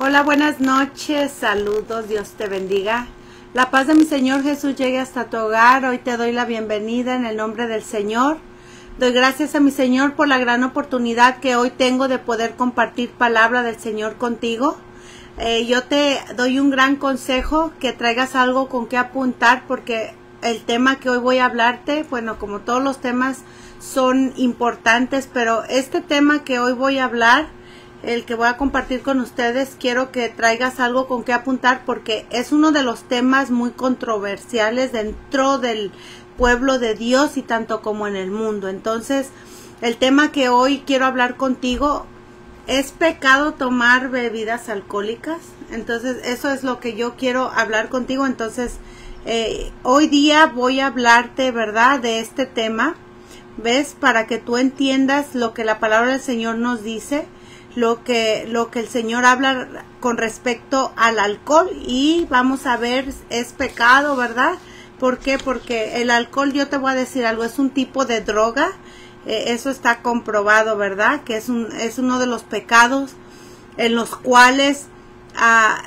Hola, buenas noches, saludos, Dios te bendiga. La paz de mi Señor Jesús llegue hasta tu hogar. Hoy te doy la bienvenida en el nombre del Señor. Doy gracias a mi Señor por la gran oportunidad que hoy tengo de poder compartir palabra del Señor contigo. Yo te doy un gran consejo, que traigas algo con que apuntar, porque el tema que hoy voy a hablarte, bueno, como todos los temas son importantes, pero este tema que hoy voy a hablar, el que voy a compartir con ustedes, quiero que traigas algo con que apuntar, porque es uno de los temas muy controversiales dentro del pueblo de Dios y tanto como en el mundo. Entonces, el tema que hoy quiero hablar contigo: ¿es pecado tomar bebidas alcohólicas? Entonces, eso es lo que yo quiero hablar contigo. Entonces, hoy día voy a hablarte, ¿verdad?, de este tema, ¿ves? Para que tú entiendas lo que la palabra del Señor nos dice, lo que el Señor habla con respecto al alcohol. Y vamos a ver, es pecado, ¿verdad? ¿Por qué? Porque el alcohol, yo te voy a decir algo, es un tipo de droga. Eso está comprobado, ¿verdad? Que es uno de los pecados en los cuales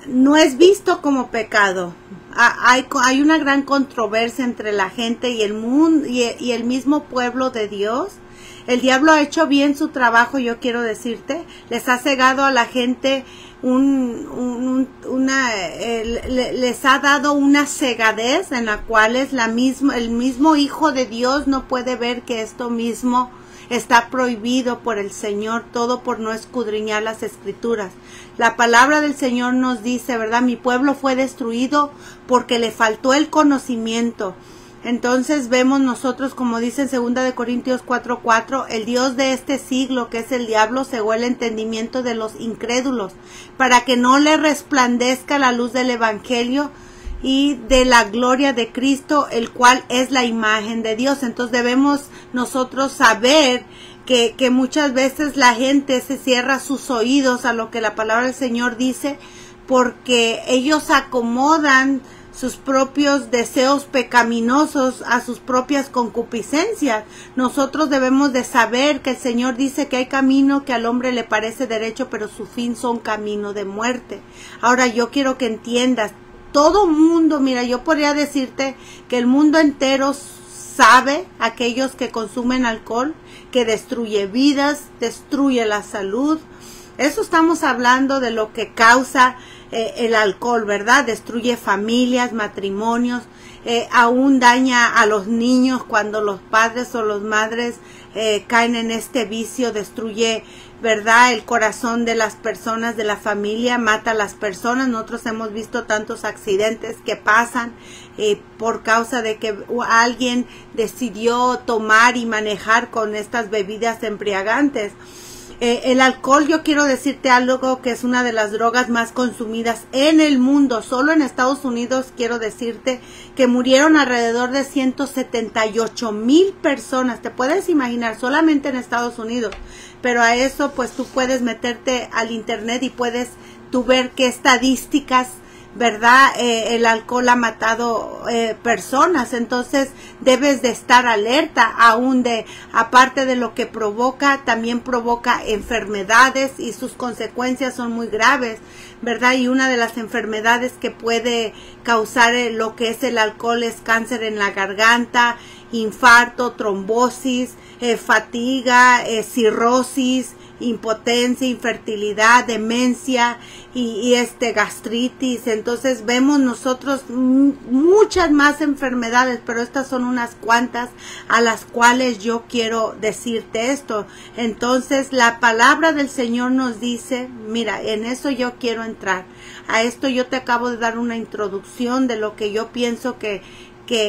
no es visto como pecado. Hay una gran controversia entre la gente y el mundo y el mismo pueblo de Dios. El diablo ha hecho bien su trabajo, yo quiero decirte. Les ha cegado a la gente, les ha dado una cegadez en la cual el mismo Hijo de Dios no puede ver que esto mismo está prohibido por el Señor, todo por no escudriñar las Escrituras. La palabra del Señor nos dice, ¿verdad? Mi pueblo fue destruido porque le faltó el conocimiento. Entonces vemos nosotros, como dice en 2 de Corintios 4:4, el Dios de este siglo, que es el diablo, cegó el entendimiento de los incrédulos, para que no le resplandezca la luz del Evangelio y de la gloria de Cristo, el cual es la imagen de Dios. Entonces debemos nosotros saber que muchas veces la gente se cierra sus oídos a lo que la palabra del Señor dice, porque ellos acomodan sus propios deseos pecaminosos a sus propias concupiscencias. Nosotros debemos de saber que el Señor dice que hay camino que al hombre le parece derecho, pero su fin son camino de muerte. Ahora, yo quiero que entiendas, todo mundo, mira, yo podría decirte que el mundo entero sabe, aquellos que consumen alcohol, que destruye vidas, destruye la salud. Eso estamos hablando de lo que causa el alcohol, ¿verdad? Destruye familias, matrimonios, aún daña a los niños cuando los padres o las madres caen en este vicio. Destruye, ¿verdad?, el corazón de las personas, de la familia, mata a las personas. Nosotros hemos visto tantos accidentes que pasan por causa de que alguien decidió tomar y manejar con estas bebidas embriagantes. El alcohol, yo quiero decirte algo, que es una de las drogas más consumidas en el mundo. Solo en Estados Unidos quiero decirte que murieron alrededor de 178,000 personas. Te puedes imaginar, solamente en Estados Unidos. Pero a eso pues tú puedes meterte al internet y puedes tú ver qué estadísticas, ¿verdad? El alcohol ha matado personas. Entonces debes de estar alerta, aparte de lo que provoca, también provoca enfermedades y sus consecuencias son muy graves, ¿verdad? Y una de las enfermedades que puede causar lo que es el alcohol es cáncer en la garganta, infarto, trombosis, fatiga, cirrosis, impotencia, infertilidad, demencia y gastritis. Entonces vemos nosotros muchas más enfermedades, pero estas son unas cuantas a las cuales yo quiero decirte esto. Entonces la palabra del Señor nos dice, mira, en eso yo quiero entrar. A esto yo te acabo de dar una introducción de lo que yo pienso que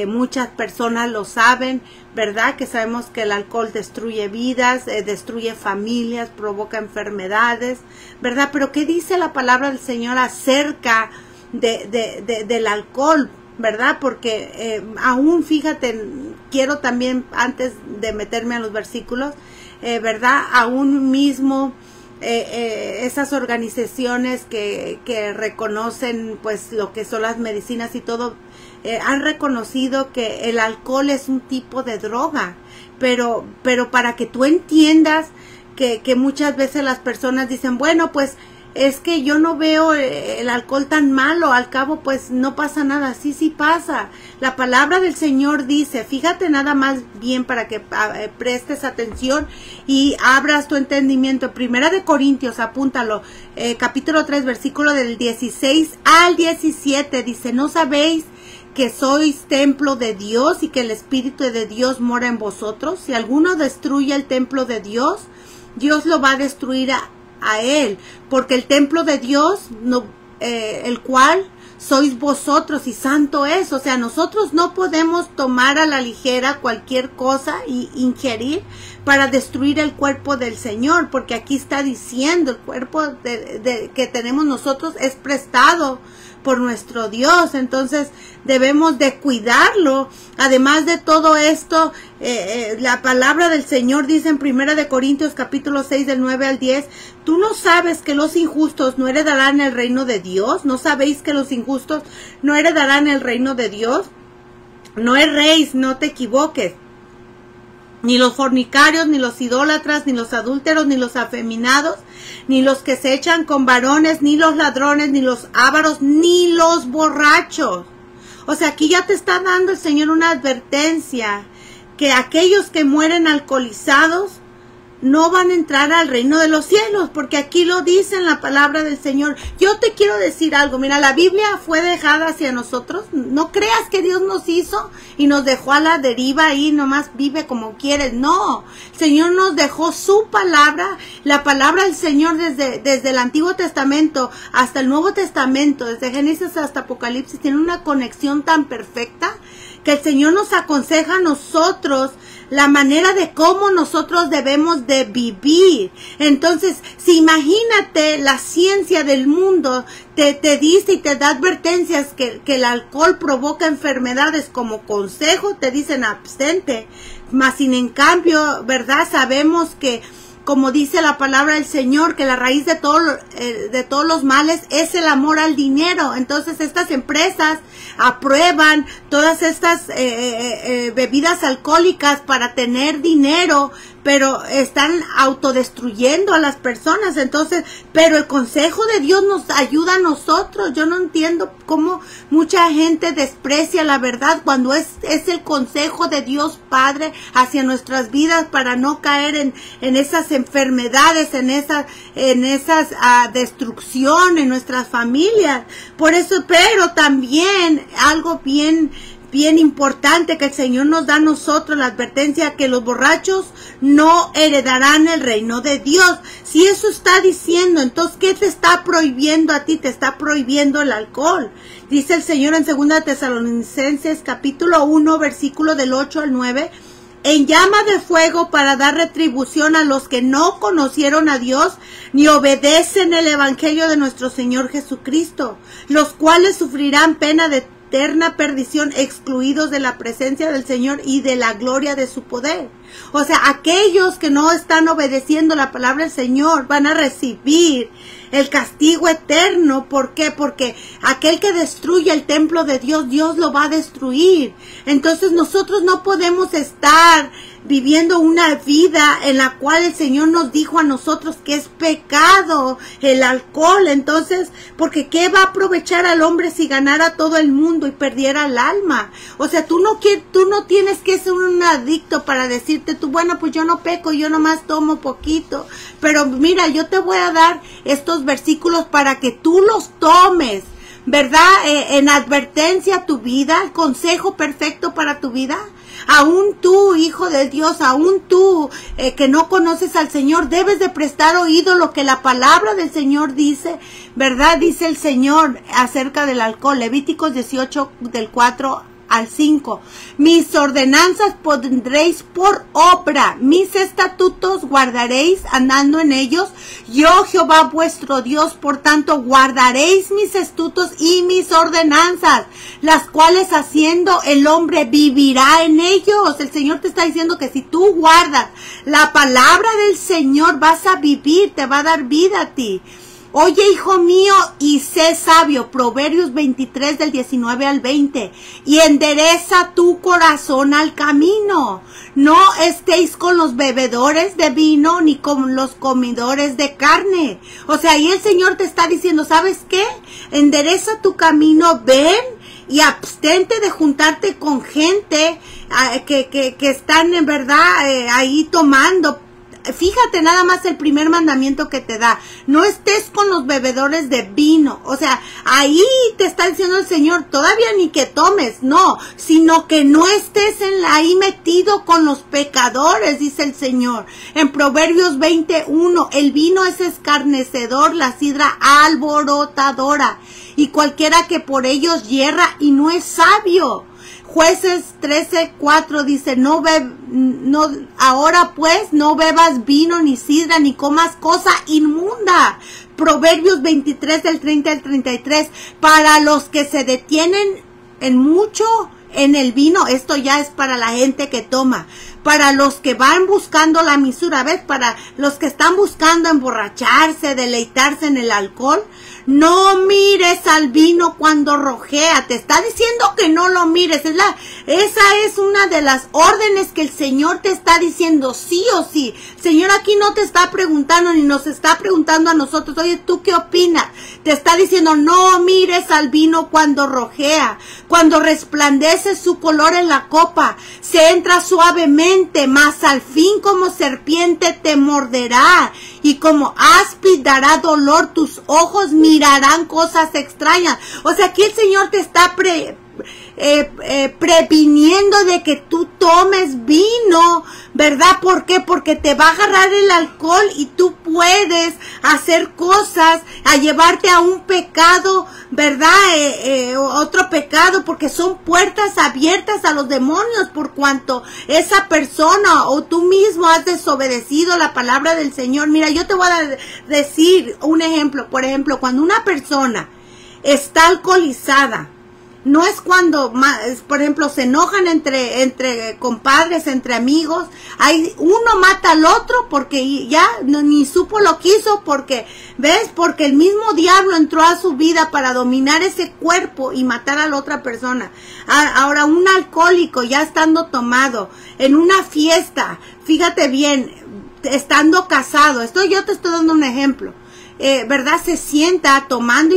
muchas personas lo saben, ¿verdad? Que sabemos que el alcohol destruye vidas, destruye familias, provoca enfermedades, ¿verdad? Pero ¿qué dice la palabra del Señor acerca del alcohol, ¿verdad? Porque aún, fíjate, quiero también, antes de meterme a los versículos, ¿verdad? Aún mismo esas organizaciones que reconocen pues lo que son las medicinas y todo, han reconocido que el alcohol es un tipo de droga, pero para que tú entiendas que muchas veces las personas dicen, bueno, pues es que yo no veo el alcohol tan malo, al cabo pues no pasa nada. Sí, sí pasa. La palabra del Señor dice, fíjate nada más bien para que prestes atención y abras tu entendimiento. Primera de Corintios, apúntalo, capítulo 3, versículo del 16 al 17, dice, ¿no sabéis que sois templo de Dios y que el Espíritu de Dios mora en vosotros? Si alguno destruye el templo de Dios, Dios lo va a destruir a él, porque el templo de Dios, el cual sois vosotros, y santo es. O sea, nosotros no podemos tomar a la ligera cualquier cosa y ingerir para destruir el cuerpo del Señor, porque aquí está diciendo, el cuerpo que tenemos nosotros es prestado por nuestro Dios, entonces debemos de cuidarlo. Además de todo esto, la palabra del Señor dice en Primera de Corintios capítulo 6 del 9 al 10, ¿tú no sabes que los injustos no heredarán el reino de Dios? ¿No sabéis que los injustos no heredarán el reino de Dios? No erréis, no te equivoques. Ni los fornicarios, ni los idólatras, ni los adúlteros, ni los afeminados, ni los que se echan con varones, ni los ladrones, ni los ávaros, ni los borrachos. O sea, aquí ya te está dando el Señor una advertencia, que aquellos que mueren alcoholizados no van a entrar al reino de los cielos, porque aquí lo dice en la palabra del Señor. Yo te quiero decir algo, mira, la Biblia fue dejada hacia nosotros. No creas que Dios nos hizo y nos dejó a la deriva ahí, nomás vive como quieres. No, el Señor nos dejó su palabra, la palabra del Señor desde el Antiguo Testamento hasta el Nuevo Testamento, desde Génesis hasta Apocalipsis, tiene una conexión tan perfecta que el Señor nos aconseja a nosotros la manera de cómo nosotros debemos de vivir. Entonces, si imagínate, la ciencia del mundo te dice y te da advertencias que el alcohol provoca enfermedades, como consejo te dicen abstente, mas sin en cambio, ¿verdad? Sabemos que, como dice la palabra del Señor, que la raíz de todos los males es el amor al dinero. Entonces estas empresas aprueban todas estas bebidas alcohólicas para tener dinero, pero están autodestruyendo a las personas. Entonces, pero el consejo de Dios nos ayuda a nosotros. Yo no entiendo cómo mucha gente desprecia la verdad cuando es el consejo de Dios Padre hacia nuestras vidas para no caer en esas enfermedades, en esas destrucción en nuestras familias. Por eso, pero también algo bien importante que el Señor nos da a nosotros, la advertencia que los borrachos no heredarán el reino de Dios. Si eso está diciendo, entonces, ¿qué te está prohibiendo a ti? Te está prohibiendo el alcohol. Dice el Señor en 2 Tesalonicenses capítulo 1, versículo del 8 al 9, en llama de fuego para dar retribución a los que no conocieron a Dios ni obedecen el evangelio de nuestro Señor Jesucristo, los cuales sufrirán pena de eterna perdición, excluidos de la presencia del Señor y de la gloria de su poder. O sea, aquellos que no están obedeciendo la palabra del Señor van a recibir el castigo eterno. ¿Por qué? Porque aquel que destruye el templo de Dios, Dios lo va a destruir. Entonces nosotros no podemos estar viviendo una vida en la cual el Señor nos dijo a nosotros que es pecado el alcohol. Entonces, porque ¿qué va a aprovechar al hombre si ganara todo el mundo y perdiera el alma? O sea, tú no tienes que ser un adicto para decirte tú, bueno, pues yo no peco, yo nomás tomo poquito. Pero mira, yo te voy a dar estos versículos para que tú los tomes, ¿verdad? En advertencia a tu vida, el consejo perfecto para tu vida. Aún tú, hijo de Dios, aún tú que no conoces al Señor, debes de prestar oído lo que la palabra del Señor dice, ¿verdad? Dice el Señor acerca del alcohol, Levíticos 18 del 4 al 5. Mis ordenanzas pondréis por obra, mis estatutos guardaréis andando en ellos. Yo, Jehová vuestro Dios, por tanto, guardaréis mis estatutos y mis ordenanzas, las cuales haciendo el hombre vivirá en ellos. El Señor te está diciendo que si tú guardas la palabra del Señor, vas a vivir, te va a dar vida a ti. Oye, hijo mío, y sé sabio, Proverbios 23 del 19 al 20, y endereza tu corazón al camino. No estéis con los bebedores de vino, ni con los comedores de carne. O sea, ahí el Señor te está diciendo, ¿sabes qué? Endereza tu camino, ven, y abstente de juntarte con gente que están en verdad ahí tomando. Fíjate nada más el primer mandamiento que te da. No estés con los bebedores de vino. O sea, ahí te está diciendo el Señor, todavía ni que tomes, no, sino que no estés ahí metido con los pecadores, dice el Señor. En Proverbios 21, el vino es escarnecedor, la sidra alborotadora, y cualquiera que por ellos yerra y no es sabio. Jueces 13:4 dice, ahora pues no bebas vino ni sidra ni comas cosa inmunda. Proverbios 23 del 30 al 33, para los que se detienen en mucho en el vino, esto ya es para la gente que toma, para los que van buscando la misura, ¿ves? Para los que están buscando emborracharse, deleitarse en el alcohol, no mires al vino cuando rojea. Te está diciendo que no lo mires. Esa es una de las órdenes que el Señor te está diciendo, sí o sí. El Señor aquí no te está preguntando, ni nos está preguntando a nosotros, oye, ¿tú qué opinas? Te está diciendo, no mires al vino cuando rojea, cuando resplandece su color en la copa, se entra suavemente, mas al fin como serpiente te morderá, y como áspid dará dolor, tus ojos mirarán cosas extrañas. O sea, aquí el Señor te está previniendo de que tú tomes vino, ¿verdad? ¿Por qué? Porque te va a agarrar el alcohol y tú puedes hacer cosas, a llevarte a un pecado, ¿verdad? Otro pecado, porque son puertas abiertas a los demonios, por cuanto esa persona o tú mismo has desobedecido la palabra del Señor. Mira, yo te voy a decir un ejemplo. Por ejemplo, cuando una persona está alcoholizada, no es cuando, por ejemplo, se enojan entre compadres, entre amigos. Uno mata al otro porque ya ni supo lo que hizo, porque, ¿ves? Porque el mismo diablo entró a su vida para dominar ese cuerpo y matar a la otra persona. Ahora, un alcohólico ya estando tomado en una fiesta, fíjate bien, estando casado, yo te estoy dando un ejemplo. ¿Verdad? Se sienta tomando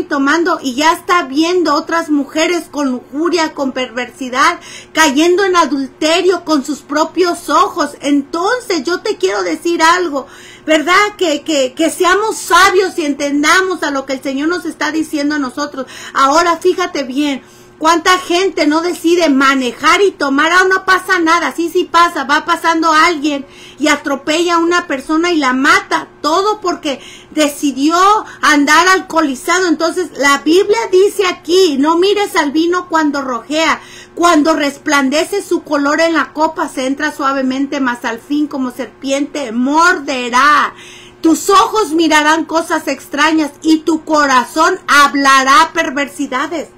y ya está viendo otras mujeres con lujuria, con perversidad, cayendo en adulterio con sus propios ojos. Entonces yo te quiero decir algo, ¿verdad? Que seamos sabios y entendamos a lo que el Señor nos está diciendo a nosotros. Ahora fíjate bien, ¿cuánta gente no decide manejar y tomar? No pasa nada, sí pasa, va pasando alguien y atropella a una persona y la mata, todo porque decidió andar alcoholizado. Entonces la Biblia dice aquí, no mires al vino cuando rojea, cuando resplandece su color en la copa, se entra suavemente, mas al fin como serpiente morderá. Tus ojos mirarán cosas extrañas y tu corazón hablará perversidades.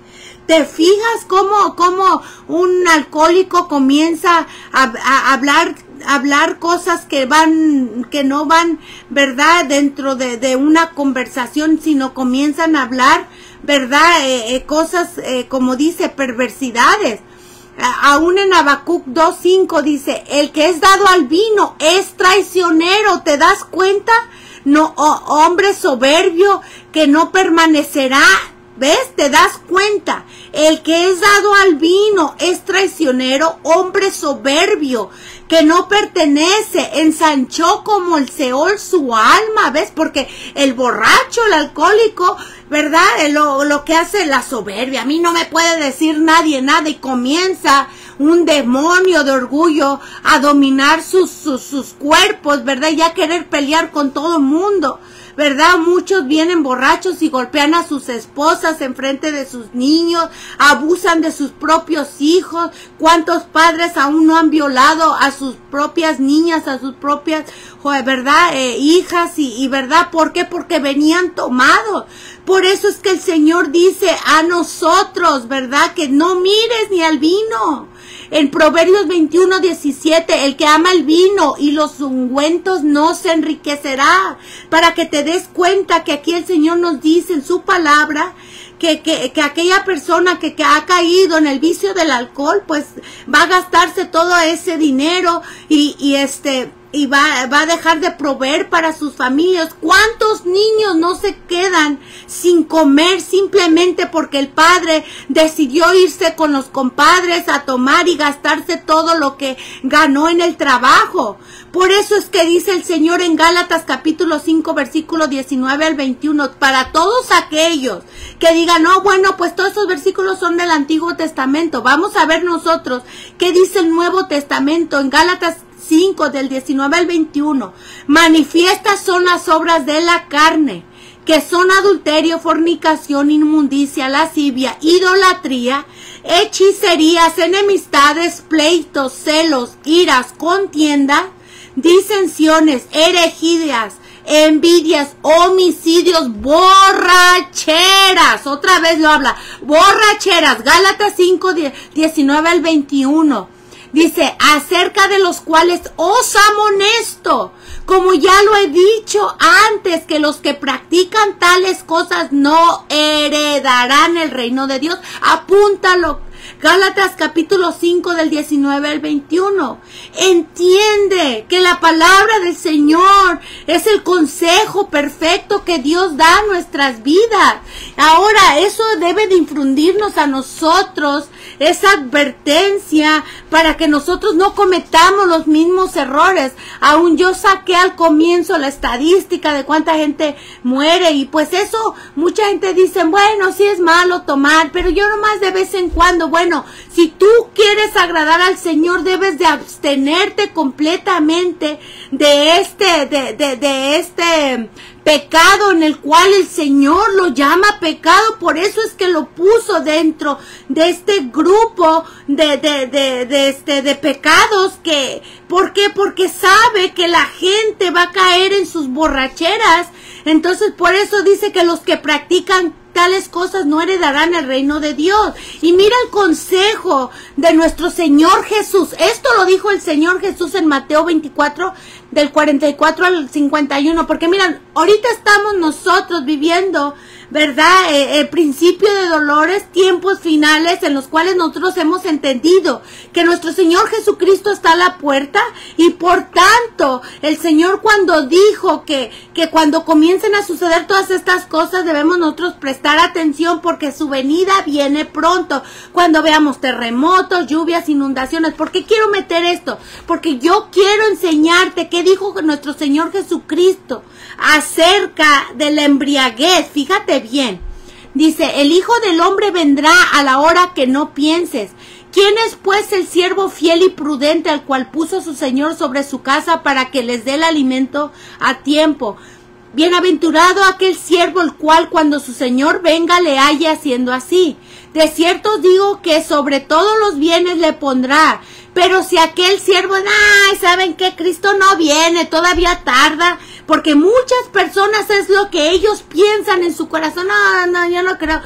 ¿Te fijas cómo un alcohólico comienza a hablar cosas que no van, ¿verdad? Dentro de una conversación, sino comienzan a hablar, ¿verdad? Cosas, como dice, perversidades. Aún en Habacuc 2:5 dice, el que es dado al vino es traicionero. ¿Te das cuenta? No, hombre soberbio que no permanecerá. ¿Ves? ¿Te das cuenta? El que es dado al vino es traicionero, hombre soberbio, que no pertenece, ensanchó como el Seol su alma, ¿ves? Porque el borracho, el alcohólico, ¿verdad? Lo que hace la soberbia, a mí no me puede decir nadie nada, y comienza un demonio de orgullo a dominar sus cuerpos, ¿verdad? Y a querer pelear con todo el mundo, ¿verdad? Muchos vienen borrachos y golpean a sus esposas en frente de sus niños, abusan de sus propios hijos. ¿Cuántos padres aún no han violado a sus propias niñas, a sus propias, ¿verdad? Hijas y ¿verdad? ¿Por qué? Porque venían tomados. Por eso es que el Señor dice a nosotros, ¿verdad? Que no mires ni al vino. En Proverbios 21:17, el que ama el vino y los ungüentos no se enriquecerá. Para que te des cuenta que aquí el Señor nos dice en su palabra que aquella persona que ha caído en el vicio del alcohol, pues va a gastarse todo ese dinero y va a dejar de proveer para sus familias. ¿Cuántos niños no se quedan sin comer simplemente porque el padre decidió irse con los compadres a tomar y gastarse todo lo que ganó en el trabajo? Por eso es que dice el Señor en Gálatas capítulo 5 versículo 19 al 21, para todos aquellos que digan, no, bueno, pues todos esos versículos son del Antiguo Testamento. Vamos a ver nosotros qué dice el Nuevo Testamento en Gálatas 5 del 19 al 21. Manifiestas son las obras de la carne, que son adulterio, fornicación, inmundicia, lascivia, idolatría, hechicerías, enemistades, pleitos, celos, iras, contienda, disensiones, herejías, envidias, homicidios, borracheras. Otra vez lo habla, borracheras. Gálatas 5, 19 al 21. Dice, acerca de los cuales os amonesto, como ya lo he dicho antes, que los que practican tales cosas no heredarán el reino de Dios. Apúntalo. Gálatas capítulo 5 del 19 al 21. Entiende que la palabra del Señor es el consejo perfecto que Dios da a nuestras vidas. Ahora, eso debe de infundirnos a nosotros esa advertencia para que nosotros no cometamos los mismos errores. Aún yo saqué al comienzo la estadística de cuánta gente muere y pues eso, mucha gente dice, bueno, sí es malo tomar, pero yo nomás de vez en cuando. Bueno, si tú quieres agradar al Señor, debes de abstenerte completamente de este pecado en el cual el Señor lo llama pecado. Por eso es que lo puso dentro de este grupo de pecados. ¿Por qué? Porque sabe que la gente va a caer en sus borracheras. Entonces por eso dice que los que practican tales cosas no heredarán el reino de Dios. Y mira el consejo de nuestro Señor Jesús. Esto lo dijo el Señor Jesús en Mateo 24, del 44 al 51. Porque miran, ahorita estamos nosotros viviendo, ¿verdad? El principio de dolores, tiempos finales en los cuales nosotros hemos entendido que nuestro Señor Jesucristo está a la puerta. Y por tanto, el Señor cuando dijo que cuando comiencen a suceder todas estas cosas debemos nosotros prestar atención porque su venida viene pronto. Cuando veamos terremotos, lluvias, inundaciones. ¿Por qué quiero meter esto? Porque yo quiero enseñarte qué dijo nuestro Señor Jesucristo acerca de la embriaguez. Fíjate bien. Dice, el Hijo del Hombre vendrá a la hora que no pienses. ¿Quién es pues el siervo fiel y prudente al cual puso su Señor sobre su casa para que les dé el alimento a tiempo? Bienaventurado aquel siervo el cual cuando su Señor venga le halle haciendo así. De cierto os digo que sobre todos los bienes le pondrá. Pero si aquel siervo, ay, ¿saben qué? Cristo no viene, todavía tarda. Porque muchas personas es lo que ellos piensan en su corazón. No, yo no creo.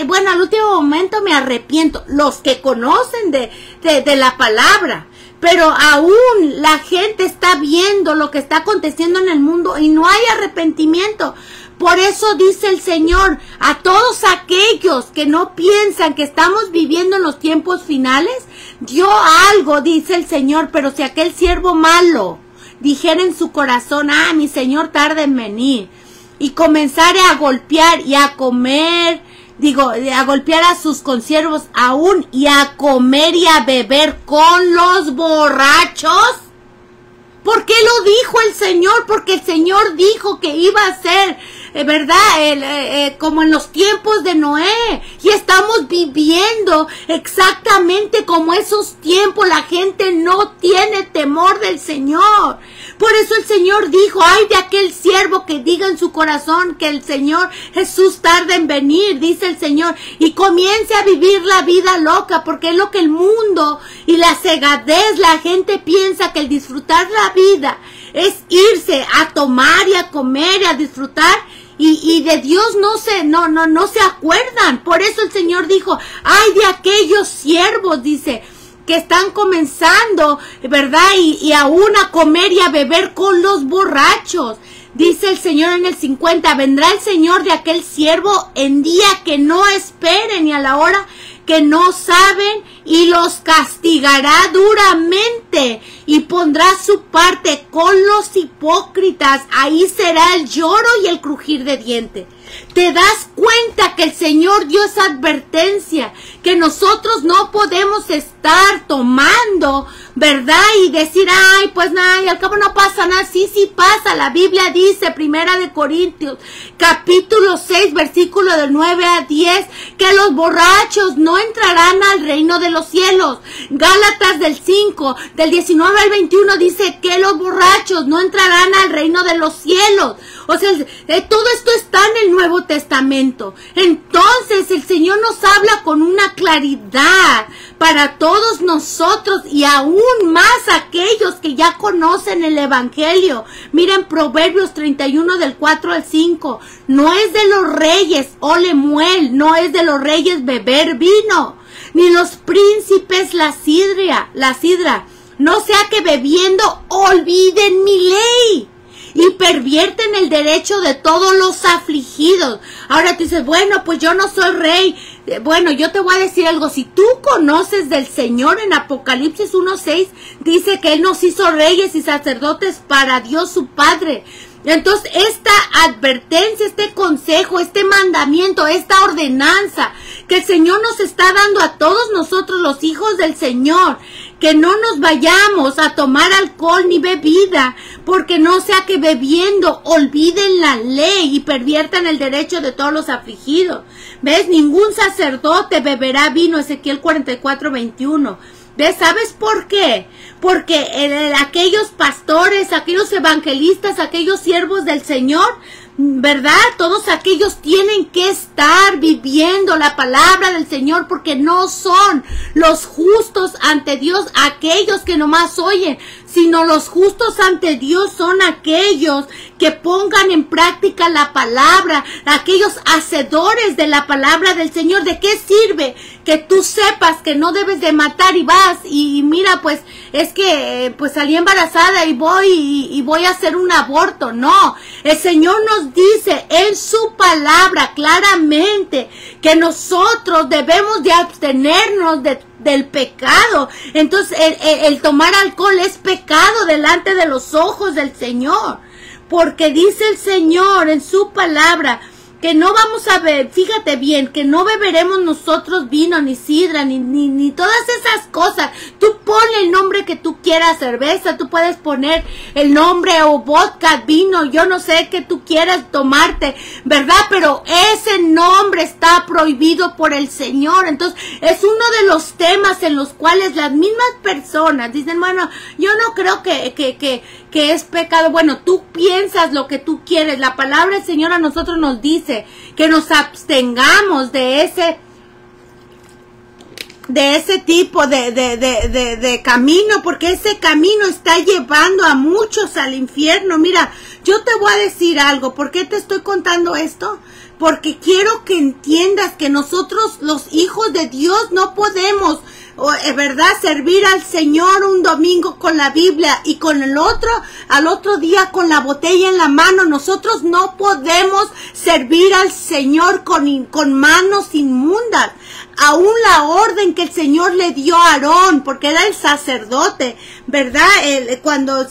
Bueno, al último momento me arrepiento. Los que conocen de la palabra. Pero aún la gente está viendo lo que está aconteciendo en el mundo y no hay arrepentimiento. Por eso dice el Señor a todos aquellos que no piensan que estamos viviendo en los tiempos finales. Yo algo, dice el Señor, pero si aquel siervo malo dijera en su corazón, mi Señor tarda en venir, y comenzare a golpear y a comer, a golpear a sus consiervos aún y a comer y a beber con los borrachos. ¿Por qué lo dijo el Señor? Porque el Señor dijo que iba a ser, ¿verdad? Como en los tiempos de Noé. Y estamos viviendo exactamente como esos tiempos. La gente no tiene temor del Señor. Por eso el Señor dijo, ay de aquel siervo que diga en su corazón que el Señor Jesús tarda en venir, dice el Señor, y comience a vivir la vida loca, porque es lo que el mundo y la cegadez, la gente piensa que el disfrutar la vida es irse a tomar y a comer y a disfrutar, y de Dios no se acuerdan. Por eso el Señor dijo, ay de aquellos siervos, dice, que están comenzando, ¿verdad? Y aún a comer y a beber con los borrachos. Dice el Señor en el 50, vendrá el Señor de aquel siervo en día que no esperen y a la hora que no saben, y los castigará duramente y pondrá su parte con los hipócritas. Ahí será el lloro y el crujir de dientes. ¿Te das cuenta que el Señor dio esa advertencia? Que nosotros no podemos estar tomando, ¿verdad? Y decir, ay, pues nada, y al cabo no pasa nada. Sí, sí pasa. La Biblia dice, 1 Corintios, capítulo 6, versículo del 9 a 10, que los borrachos no entrarán al reino de los cielos. Gálatas del 5, del 19 al 21, dice que los borrachos no entrarán al reino de los cielos. O sea, todo esto está en el Nuevo Testamento. Entonces el Señor nos habla con una claridad para todos nosotros y aún más aquellos que ya conocen el Evangelio. Miren Proverbios 31 del 4 al 5. No es de los reyes, oh Lemuel, no es de los reyes beber vino, ni los príncipes la sidra. No sea que bebiendo olviden mi ley y pervierten el derecho de todos los afligidos. Ahora tú dices, bueno, pues yo no soy rey. Bueno, yo te voy a decir algo. Si tú conoces del Señor, en Apocalipsis 1:6, dice que Él nos hizo reyes y sacerdotes para Dios su Padre. Entonces, esta advertencia, este consejo, este mandamiento, esta ordenanza que el Señor nos está dando a todos nosotros, los hijos del Señor, que no nos vayamos a tomar alcohol ni bebida, porque no sea que bebiendo olviden la ley y perviertan el derecho de todos los afligidos. ¿Ves? Ningún sacerdote beberá vino, Ezequiel 44:21. ¿Ves? ¿Sabes por qué? Porque aquellos pastores, aquellos evangelistas, aquellos siervos del Señor, ¿verdad? Todos aquellos tienen que estar viviendo la palabra del Señor, porque no son los justos ante Dios aquellos que nomás oyen, sino los justos ante Dios son aquellos que pongan en práctica la palabra, aquellos hacedores de la palabra del Señor. ¿De qué sirve que tú sepas que no debes de matar y vas y mira, pues es que pues salí embarazada y voy a hacer un aborto? No, el Señor nos dice en su palabra claramente que nosotros debemos de abstenernos del pecado. Entonces el tomar alcohol es pecado delante de los ojos del Señor, porque dice el Señor en su palabra que no vamos a ver, fíjate bien, que no beberemos nosotros vino, ni sidra, ni todas esas cosas. Tú ponle el nombre que tú quieras, cerveza, tú puedes poner el nombre o vodka, vino, yo no sé qué tú quieras tomarte, ¿verdad? Pero ese nombre está prohibido por el Señor. Entonces, es uno de los temas en los cuales las mismas personas dicen, bueno, yo no creo que es pecado. Bueno, tú piensas lo que tú quieres. La palabra del Señor a nosotros nos dice que nos abstengamos de ese tipo de camino, porque ese camino está llevando a muchos al infierno. Mira, yo te voy a decir algo. ¿Por qué te estoy contando esto? Porque quiero que entiendas que nosotros, los hijos de Dios, no podemos, ¿verdad?, servir al Señor un domingo con la Biblia y con al otro día con la botella en la mano. Nosotros no podemos servir al Señor con manos inmundas. Aún la orden que el Señor le dio a Aarón, porque era el sacerdote, ¿verdad?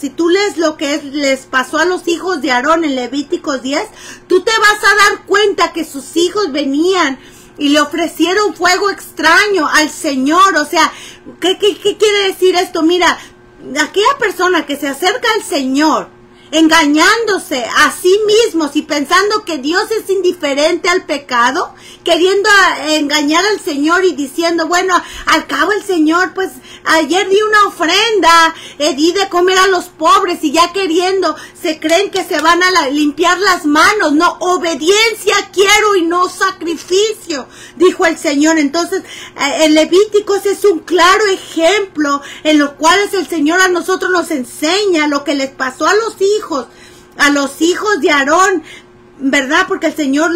Si tú lees lo que les pasó a los hijos de Aarón en Levíticos 10, tú te vas a dar cuenta que sus hijos venían y le ofrecieron fuego extraño al Señor. O sea, ¿qué quiere decir esto? Mira, aquella persona que se acerca al Señor engañándose a sí mismos y pensando que Dios es indiferente al pecado, queriendo engañar al Señor y diciendo, bueno, al cabo el Señor, pues ayer di una ofrenda, di de comer a los pobres, y ya queriendo, se creen que se van a limpiar las manos. No, obediencia quiero y no sacrificio, dijo el Señor. Entonces, el Levíticos es un claro ejemplo en lo cual el Señor a nosotros nos enseña lo que les pasó a los hijos de Aarón. ¿verdad? Porque el Señor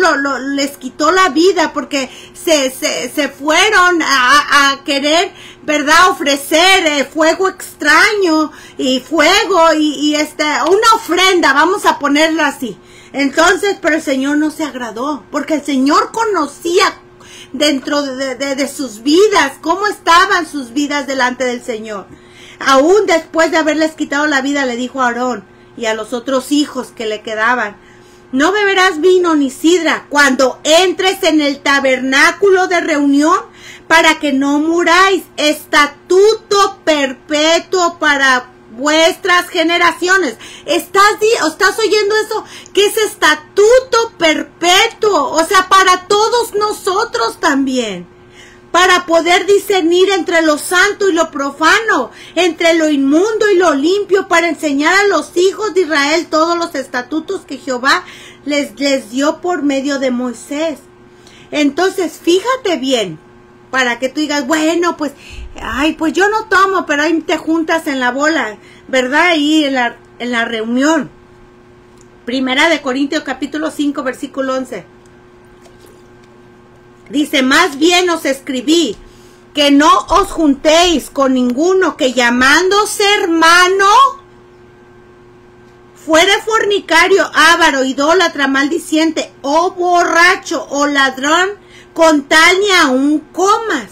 les quitó la vida, porque se fueron a querer, ¿verdad? Ofrecer fuego extraño y fuego y una ofrenda, vamos a ponerlo así. Entonces, pero el Señor no se agradó, porque el Señor conocía dentro de sus vidas, cómo estaban sus vidas delante del Señor. Aún después de haberles quitado la vida, le dijo a Aarón y a los otros hijos que le quedaban: no beberás vino ni sidra cuando entres en el tabernáculo de reunión, para que no muráis. Estatuto perpetuo para vuestras generaciones. ¿Estás oyendo eso? Que es estatuto perpetuo, o sea, para todos nosotros también, para poder discernir entre lo santo y lo profano, entre lo inmundo y lo limpio, para enseñar a los hijos de Israel todos los estatutos que Jehová les dio por medio de Moisés. Entonces, fíjate bien, para que tú digas, bueno, pues, pues yo no tomo, pero ahí te juntas en la bola, ¿verdad? Ahí en la reunión. Primera de Corintios capítulo 5, versículo 11. Dice: más bien os escribí que no os juntéis con ninguno que, llamándose hermano, fuere fornicario, avaro, idólatra, maldiciente, o borracho, o ladrón, con tal ni aún comas.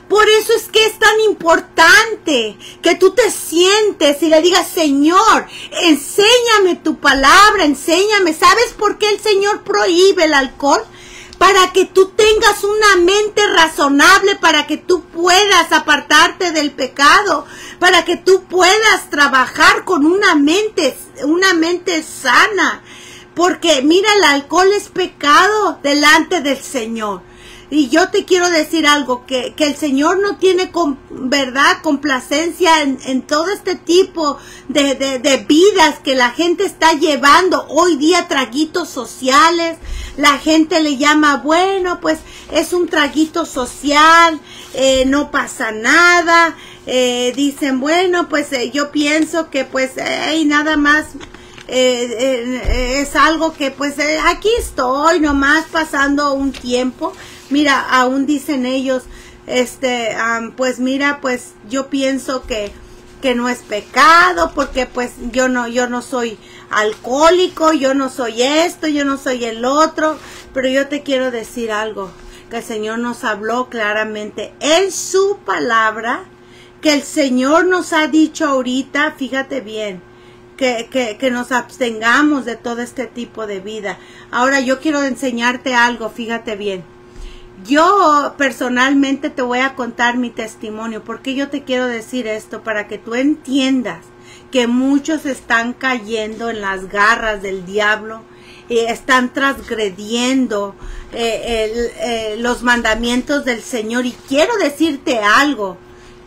Por eso es que es tan importante que tú te sientes y le digas: Señor, enséñame tu palabra, enséñame. ¿Sabes por qué el Señor prohíbe el alcohol? Para que tú tengas una mente razonable, para que tú puedas apartarte del pecado, para que tú puedas trabajar con una mente sana. Porque mira, el alcohol es pecado delante del Señor. Y yo te quiero decir algo, que el Señor no tiene verdad complacencia en todo este tipo de vidas que la gente está llevando hoy día, traguitos sociales. La gente le llama, bueno, pues es un traguito social, no pasa nada. Dicen, bueno, pues yo pienso que pues nada más es algo que pues aquí estoy nomás pasando un tiempo. Mira, aún dicen ellos, pues mira, pues yo pienso que no es pecado, porque pues yo no soy alcohólico, yo no soy esto, yo no soy el otro. Pero yo te quiero decir algo, que el Señor nos habló claramente en su palabra, que el Señor nos ha dicho ahorita, fíjate bien, que nos abstengamos de todo este tipo de vida. Ahora yo quiero enseñarte algo, fíjate bien. Yo personalmente te voy a contar mi testimonio. ¿Por qué yo te quiero decir esto? Para que tú entiendas que muchos están cayendo en las garras del diablo, están transgrediendo los mandamientos del Señor. Y quiero decirte algo,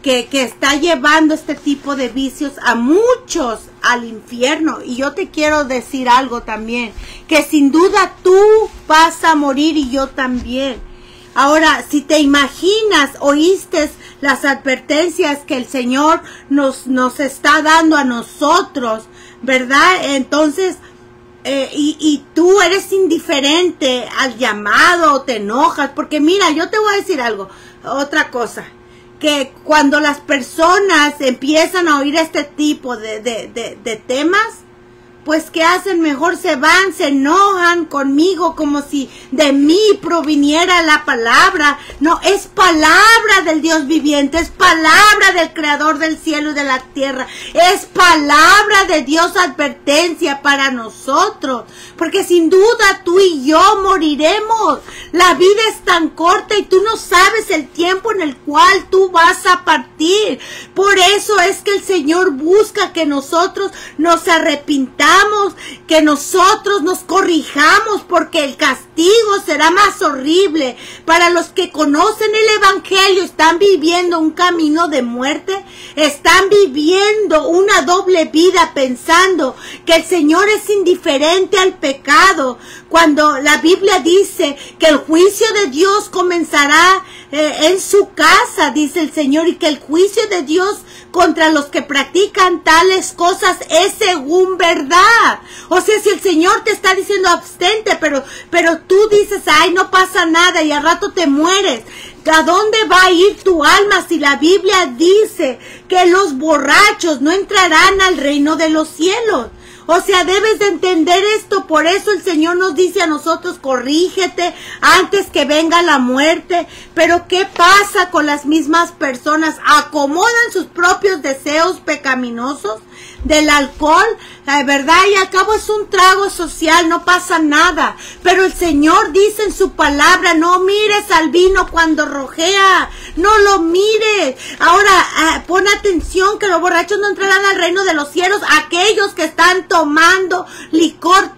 que está llevando este tipo de vicios a muchos al infierno. Y yo te quiero decir algo también, que sin duda tú vas a morir y yo también. Ahora, si te imaginas, oíste las advertencias que el Señor nos está dando a nosotros, ¿verdad? Entonces, y tú eres indiferente al llamado, te enojas, porque mira, yo te voy a decir algo, otra cosa, que cuando las personas empiezan a oír este tipo de temas, pues ¿qué hacen? Mejor se van, se enojan conmigo como si de mí proviniera la palabra. No, es palabra del Dios viviente, es palabra del Creador del cielo y de la tierra, es palabra de Dios, advertencia para nosotros, porque sin duda tú y yo moriremos. La vida es tan corta y tú no sabes el tiempo en el cual tú vas a partir. Por eso es que el Señor busca que nosotros nos arrepintamos, que nosotros nos corrijamos, porque el castigo será más horrible. Para los que conocen el Evangelio, están viviendo un camino de muerte, están viviendo una doble vida, pensando que el Señor es indiferente al pecado, cuando la Biblia dice que el juicio de Dios comenzará en su casa, dice el Señor, y que el juicio de Dios contra los que practican tales cosas es según verdad. O sea, si el Señor te está diciendo abstente, pero tú dices, ay, no pasa nada y al rato te mueres. ¿A dónde va a ir tu alma si la Biblia dice que los borrachos no entrarán al reino de los cielos? O sea, debes de entender esto. Por eso el Señor nos dice a nosotros, corrígete antes que venga la muerte. Pero ¿qué pasa con las mismas personas? ¿Acomodan sus propios deseos pecaminosos del alcohol? ¿Verdad? Y al cabo es un trago social, no pasa nada. Pero el Señor dice en su palabra, no mires al vino cuando rojea, no lo mires. Ahora, pon atención que los borrachos no entrarán al reino de los cielos. Aquellos que están tomando licor,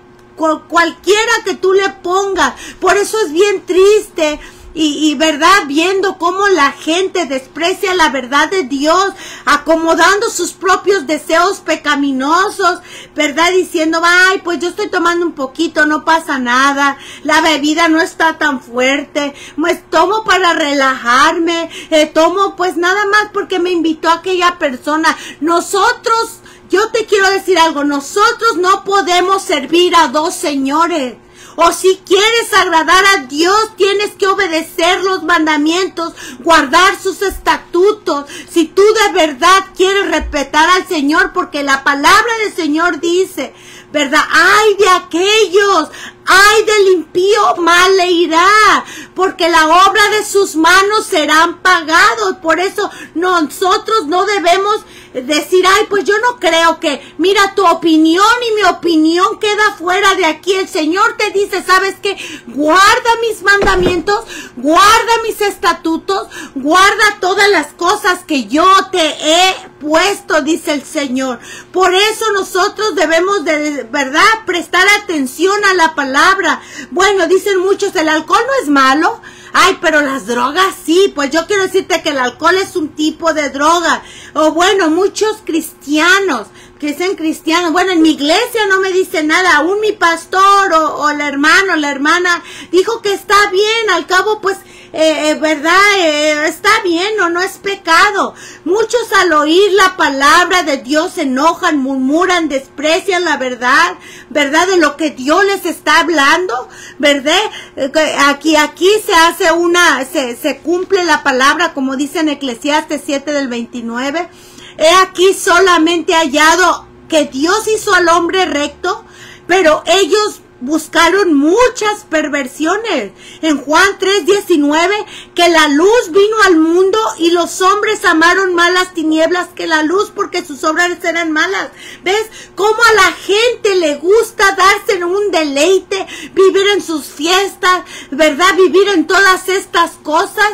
cualquiera que tú le pongas. Por eso es bien triste. Y verdad, viendo cómo la gente desprecia la verdad de Dios, acomodando sus propios deseos pecaminosos, verdad, diciendo, ay, pues yo estoy tomando un poquito, no pasa nada, la bebida no está tan fuerte, pues tomo para relajarme, tomo pues nada más porque me invitó aquella persona. Nosotros, yo te quiero decir algo, nosotros no podemos servir a dos señores. O si quieres agradar a Dios, tienes que obedecer los mandamientos, guardar sus estatutos. Si tú de verdad quieres respetar al Señor, porque la palabra del Señor dice, ¿verdad? ¡Ay de aquellos! ¡Ay del impío! Mal le irá, porque la obra de sus manos serán pagados. Por eso nosotros no debemos decir, ay, pues yo no creo que, mira, tu opinión y mi opinión queda fuera de aquí. El Señor te dice, ¿sabes qué? Guarda mis mandamientos, guarda mis estatutos, guarda todas las cosas que yo te he puesto, dice el Señor. Por eso nosotros debemos de verdad prestar atención a la palabra. Bueno, dicen muchos, el alcohol no es malo. Ay, pero las drogas sí. Pues yo quiero decirte que el alcohol es un tipo de droga. O bueno, muchos cristianos que sean cristianos, bueno, en mi iglesia no me dice nada, aún mi pastor o el hermano, la hermana dijo que está bien, al cabo pues verdad, está bien o no es pecado. Muchos al oír la palabra de Dios se enojan, murmuran, desprecian la verdad, verdad, de lo que Dios les está hablando, verdad. Aquí se hace se cumple la palabra, como dice en Eclesiastes 7 del 29. He aquí solamente hallado que Dios hizo al hombre recto, pero ellos buscaron muchas perversiones. En Juan 3:19, que la luz vino al mundo y los hombres amaron más las tinieblas que la luz porque sus obras eran malas. ¿Ves? Cómo a la gente le gusta darse en un deleite, vivir en sus fiestas, ¿verdad? Vivir en todas estas cosas,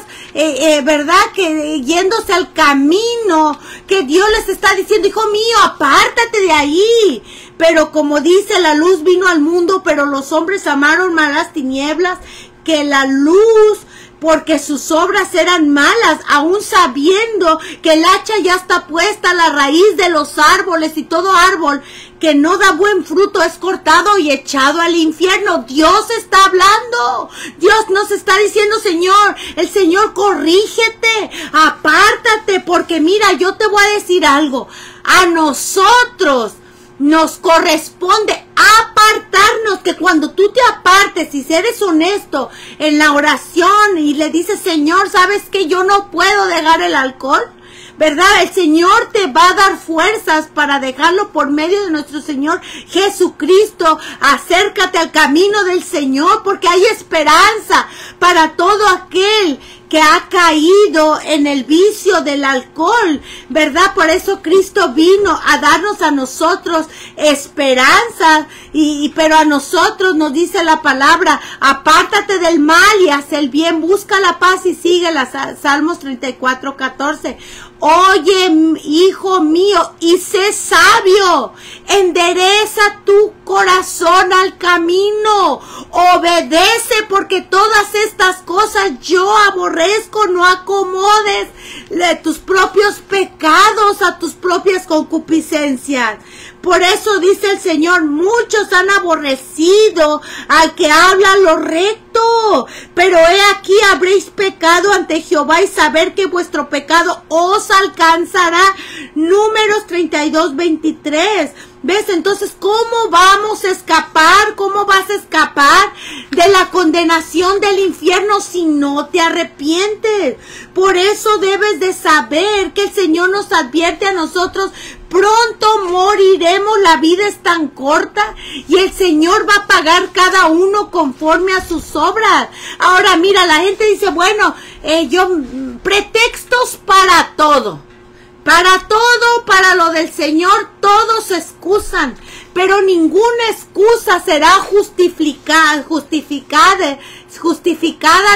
¿verdad? Que yéndose al camino que Dios les está diciendo, hijo mío, apártate de ahí. Pero como dice, la luz vino al mundo, pero los hombres amaron más las tinieblas que la luz, porque sus obras eran malas, aún sabiendo que el hacha ya está puesta a la raíz de los árboles, y todo árbol que no da buen fruto es cortado y echado al infierno. Dios está hablando, Dios nos está diciendo, Señor, el Señor, corrígete, apártate, porque mira, yo te voy a decir algo, a nosotros nos corresponde apartarnos, que cuando tú te apartes y si eres honesto en la oración y le dices, Señor, ¿sabes que yo no puedo dejar el alcohol? ¿Verdad? El Señor te va a dar fuerzas para dejarlo por medio de nuestro Señor Jesucristo. Acércate al camino del Señor, porque hay esperanza para todo aquel que ha caído en el vicio del alcohol, ¿verdad? Por eso Cristo vino a darnos a nosotros esperanza, pero a nosotros nos dice la palabra, apártate del mal y haz el bien, busca la paz y sigue las Salmos 34:14. Oye, hijo mío, y sé sabio, endereza tu corazón al camino. obedece, porque todas estas cosas yo aborrezco. No acomodes tus propios pecados a tus propias concupiscencias. Por eso dice el Señor, muchos han aborrecido al que habla lo recto, pero he aquí habréis pecado ante Jehová y saber que vuestro pecado os alcanzará. Números 32:23. ¿Ves? Entonces, ¿cómo vamos a escapar? ¿Cómo vas a escapar de la condenación del infierno si no te arrepientes? Por eso debes de saber que el Señor nos advierte a nosotros: pronto moriremos, la vida es tan corta y el Señor va a pagar cada uno conforme a sus obras. Ahora mira, la gente dice, bueno, pretextos para todo. Para lo del Señor, todos se excusan, pero ninguna excusa será justificada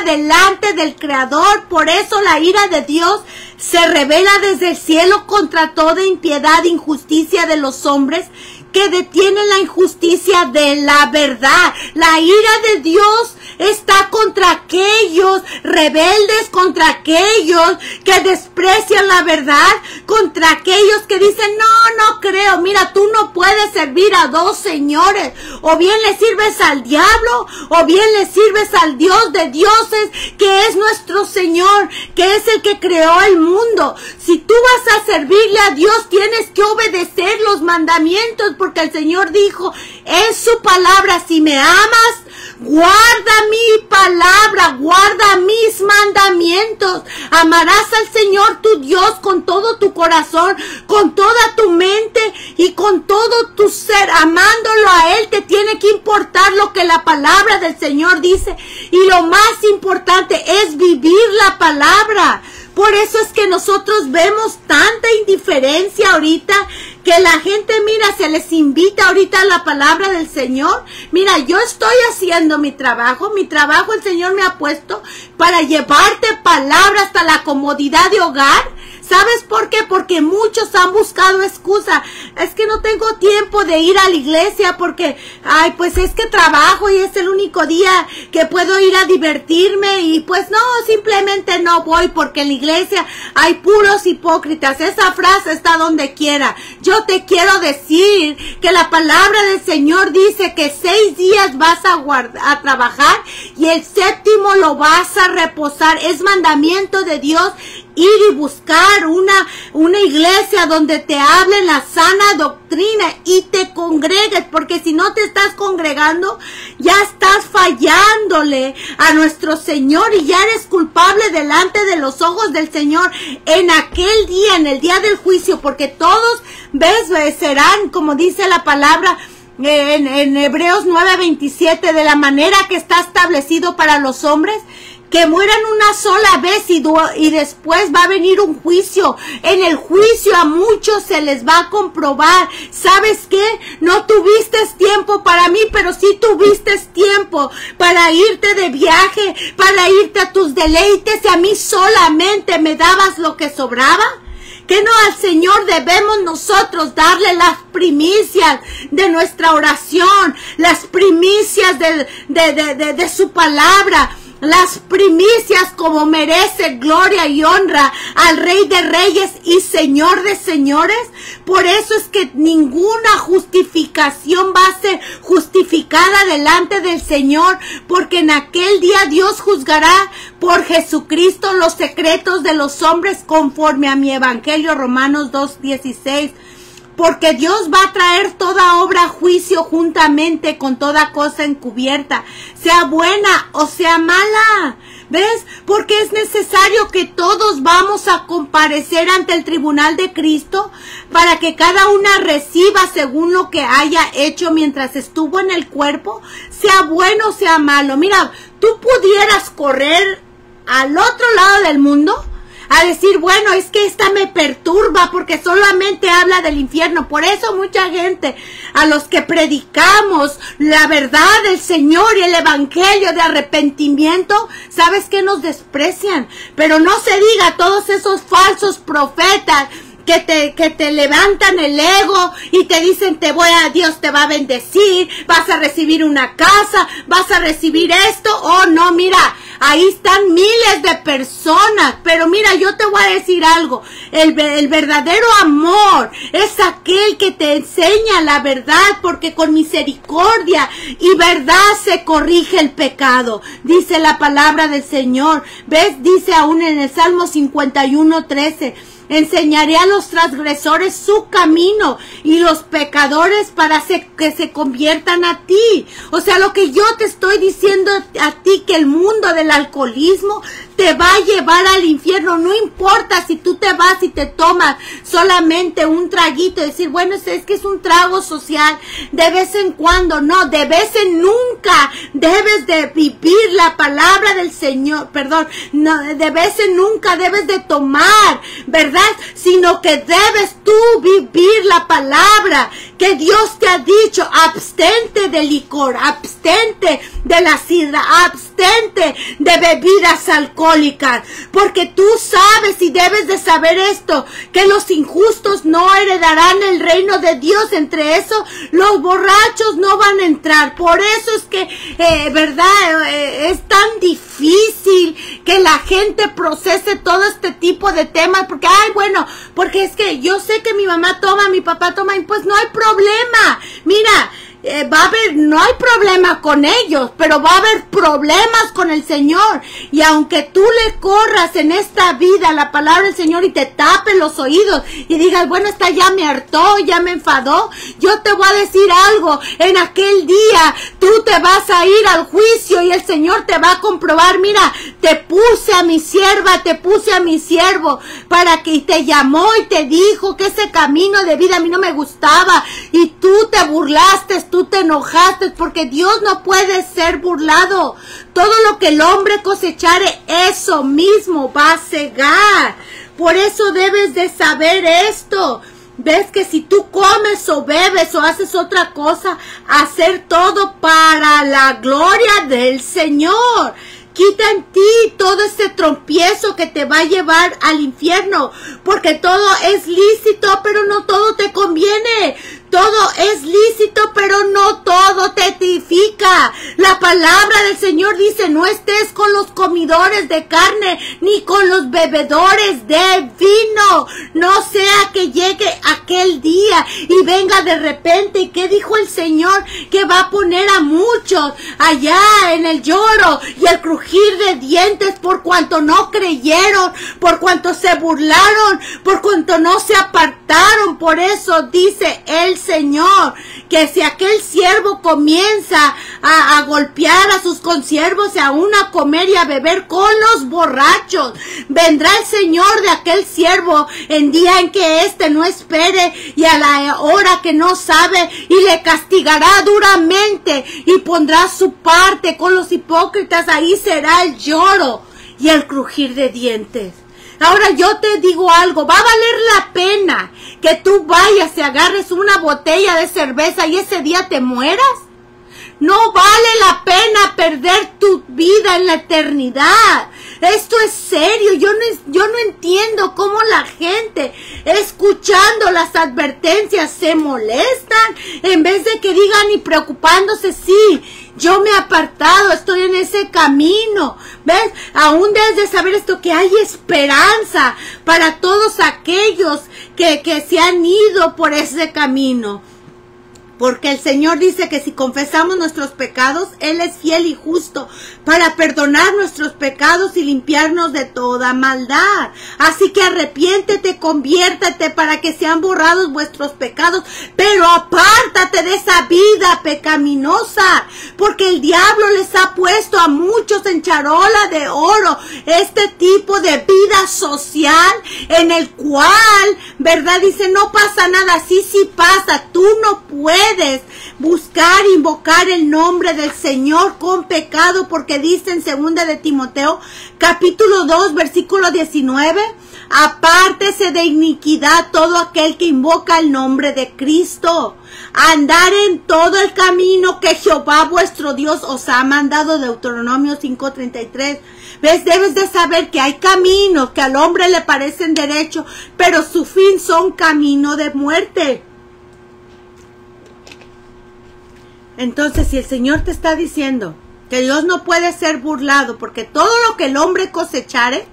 delante del Creador. Por eso la ira de Dios se revela desde el cielo contra toda impiedad e injusticia de los hombres que detienen la injusticia de la verdad. La ira de Dios está contra aquellos rebeldes, contra aquellos que desprecian la verdad, contra aquellos que dicen, no creo. Mira, tú no puedes servir a dos señores. O bien le sirves al diablo, o bien le sirves al Dios de dioses, que es nuestro Señor, que es el que creó el mundo. Si tú vas a servirle a Dios, tienes que obedecer los mandamientos, porque el Señor dijo en su palabra, si me amas, guarda mi palabra, guarda mis mandamientos. Amarás al Señor tu Dios con todo tu corazón, con toda tu mente y con todo tu ser. Amándolo a Él, te tiene que importar lo que la palabra del Señor dice. Y lo más importante es vivir la palabra. Por eso es que nosotros vemos tanta indiferencia ahorita, que la gente, mira, se les invita ahorita a la palabra del Señor. Mira, yo estoy haciendo mi trabajo el Señor me ha puesto para llevarte palabra hasta la comodidad de hogar. ¿Sabes por qué? Porque muchos han buscado excusa. Es que no tengo tiempo de ir a la iglesia porque, pues es que trabajo y es el único día que puedo ir a divertirme y pues no, simplemente no voy porque en la iglesia hay puros hipócritas. Esa frase está donde quiera. Yo te quiero decir que la palabra del Señor dice que 6 días vas a trabajar y el 7º lo vas a reposar. Es mandamiento de Dios ir y buscar una iglesia donde te hablen la sana doctrina y te congregues, porque si no te estás congregando, ya estás fallándole a nuestro Señor y ya eres culpable delante de los ojos del Señor en aquel día, en el día del juicio, porque todos, serán, como dice la palabra, en Hebreos 9:27, de la manera que está establecido para los hombres, que mueran una sola vez y después va a venir un juicio. En el juicio a muchos se les va a comprobar. ¿Sabes qué? No tuviste tiempo para mí, pero sí tuviste tiempo para irte de viaje, para irte a tus deleites, y a mí solamente me dabas lo que sobraba. ¿Que no al Señor debemos nosotros darle las primicias de nuestra oración, las primicias de su palabra? Las primicias como merece gloria y honra al Rey de Reyes y Señor de Señores. Por eso es que ninguna justificación va a ser justificada delante del Señor, porque en aquel día Dios juzgará por Jesucristo los secretos de los hombres conforme a mi evangelio, Romanos 2:16. Porque Dios va a traer toda obra a juicio juntamente con toda cosa encubierta, sea buena o sea mala. ¿Ves? Porque es necesario que todos vamos a comparecer ante el tribunal de Cristo para que cada una reciba según lo que haya hecho mientras estuvo en el cuerpo, sea bueno o sea malo. Mira, tú pudieras correr al otro lado del mundo a decir, bueno, es que esta me perturba porque solamente habla del infierno. Por eso mucha gente, a los que predicamos la verdad del Señor y el evangelio de arrepentimiento, ¿sabes qué? Nos desprecian. Pero no se diga todos esos falsos profetas que te levantan el ego y te dicen Dios te va a bendecir, vas a recibir una casa, vas a recibir esto. Oh no, mira, ahí están miles de personas, pero mira, yo te voy a decir algo, el verdadero amor es aquel que te enseña la verdad, porque con misericordia y verdad se corrige el pecado, dice la palabra del Señor. ¿Ves? Dice aún en el Salmo 51:13, enseñaré a los transgresores su camino y los pecadores para que se conviertan a ti. O sea, lo que yo te estoy diciendo a ti, que el mundo del alcoholismo te va a llevar al infierno. No importa si tú te vas y te tomas solamente un traguito y decir, bueno, es que es un trago social de vez en cuando. No, de vez en nunca debes de vivir la palabra del Señor, perdón, no, de vez en nunca debes de tomar, ¿verdad? Sino que debes tú vivir la palabra que Dios te ha dicho. Abstente de licor, abstente de la sidra, abstente de bebidas alcohólicas, porque tú sabes y debes de saber esto, que los injustos no heredarán el reino de Dios. Entre eso, los borrachos no van a entrar. Por eso es que, ¿verdad? Es tan difícil que la gente procese todo este tipo de temas, porque, ay, bueno, porque es que yo sé que mi mamá toma, mi papá toma, y pues no hay problema. Mira, va a haber, no hay problema con ellos, pero va a haber problemas con el Señor. Y aunque tú le corras en esta vida la palabra del Señor y te tapes los oídos y digas, bueno, esta ya me hartó, ya me enfadó, yo te voy a decir algo, en aquel día tú te vas a ir al juicio y el Señor te va a comprobar. Mira, te puse a mi sierva, te puse a mi siervo para que te llamó y te dijo que ese camino de vida a mí no me gustaba, y tú te burlaste, tú te enojaste, porque Dios no puede ser burlado. Todo lo que el hombre cosechare, eso mismo va a segar. Por eso debes de saber esto. Ves que si tú comes o bebes o haces otra cosa, hacer todo para la gloria del Señor. Quita en ti todo ese tropiezo que te va a llevar al infierno, porque todo es lícito, pero no todo te conviene. Todo es lícito, pero no todo te edifica. La palabra del Señor dice, no estés con los comidores de carne, ni con los bebedores de vino. No sea que llegue aquel día y venga de repente. ¿Y qué dijo el Señor? Que va a poner a muchos allá en el lloro y el crujir de dientes, por cuanto no creyeron, por cuanto se burlaron, por cuanto no se apartaron. Por eso dice el Señor, que si aquel siervo comienza a golpear a sus consiervos y aún a comer y a beber con los borrachos, vendrá el Señor de aquel siervo en día en que éste no espere y a la hora que no sabe, y le castigará duramente y pondrá su parte con los hipócritas. Ahí será el lloro y el crujir de dientes. Ahora yo te digo algo, ¿va a valer la pena que tú vayas y agarres una botella de cerveza y ese día te mueras? No vale la pena perder tu vida en la eternidad. Esto es serio. Yo no entiendo cómo la gente, escuchando las advertencias, se molestan en vez de que digan y preocupándose, sí, yo me he apartado, estoy en ese camino. ¿Ves? Aún debes de saber esto, que hay esperanza para todos aquellos que se han ido por ese camino. Porque el Señor dice que si confesamos nuestros pecados, Él es fiel y justo para perdonar nuestros pecados y limpiarnos de toda maldad. Así que arrepiéntete, conviértete para que sean borrados vuestros pecados, pero apártate de esa vida pecaminosa, porque el diablo les ha puesto a muchos en charola de oro este tipo de vida social en el cual, ¿verdad? Dice, no pasa nada. Sí, sí pasa, tú no puedes puedes buscar, invocar el nombre del Señor con pecado, porque dice en 2 de Timoteo, capítulo 2, versículo 19, apártese de iniquidad todo aquel que invoca el nombre de Cristo. Andar en todo el camino que Jehová vuestro Dios os ha mandado, Deuteronomio 5:33. ¿Ves? Debes de saber que hay caminos que al hombre le parecen derechos, pero su fin son camino de muerte. Entonces, si el Señor te está diciendo que Dios no puede ser burlado, porque todo lo que el hombre cosechare,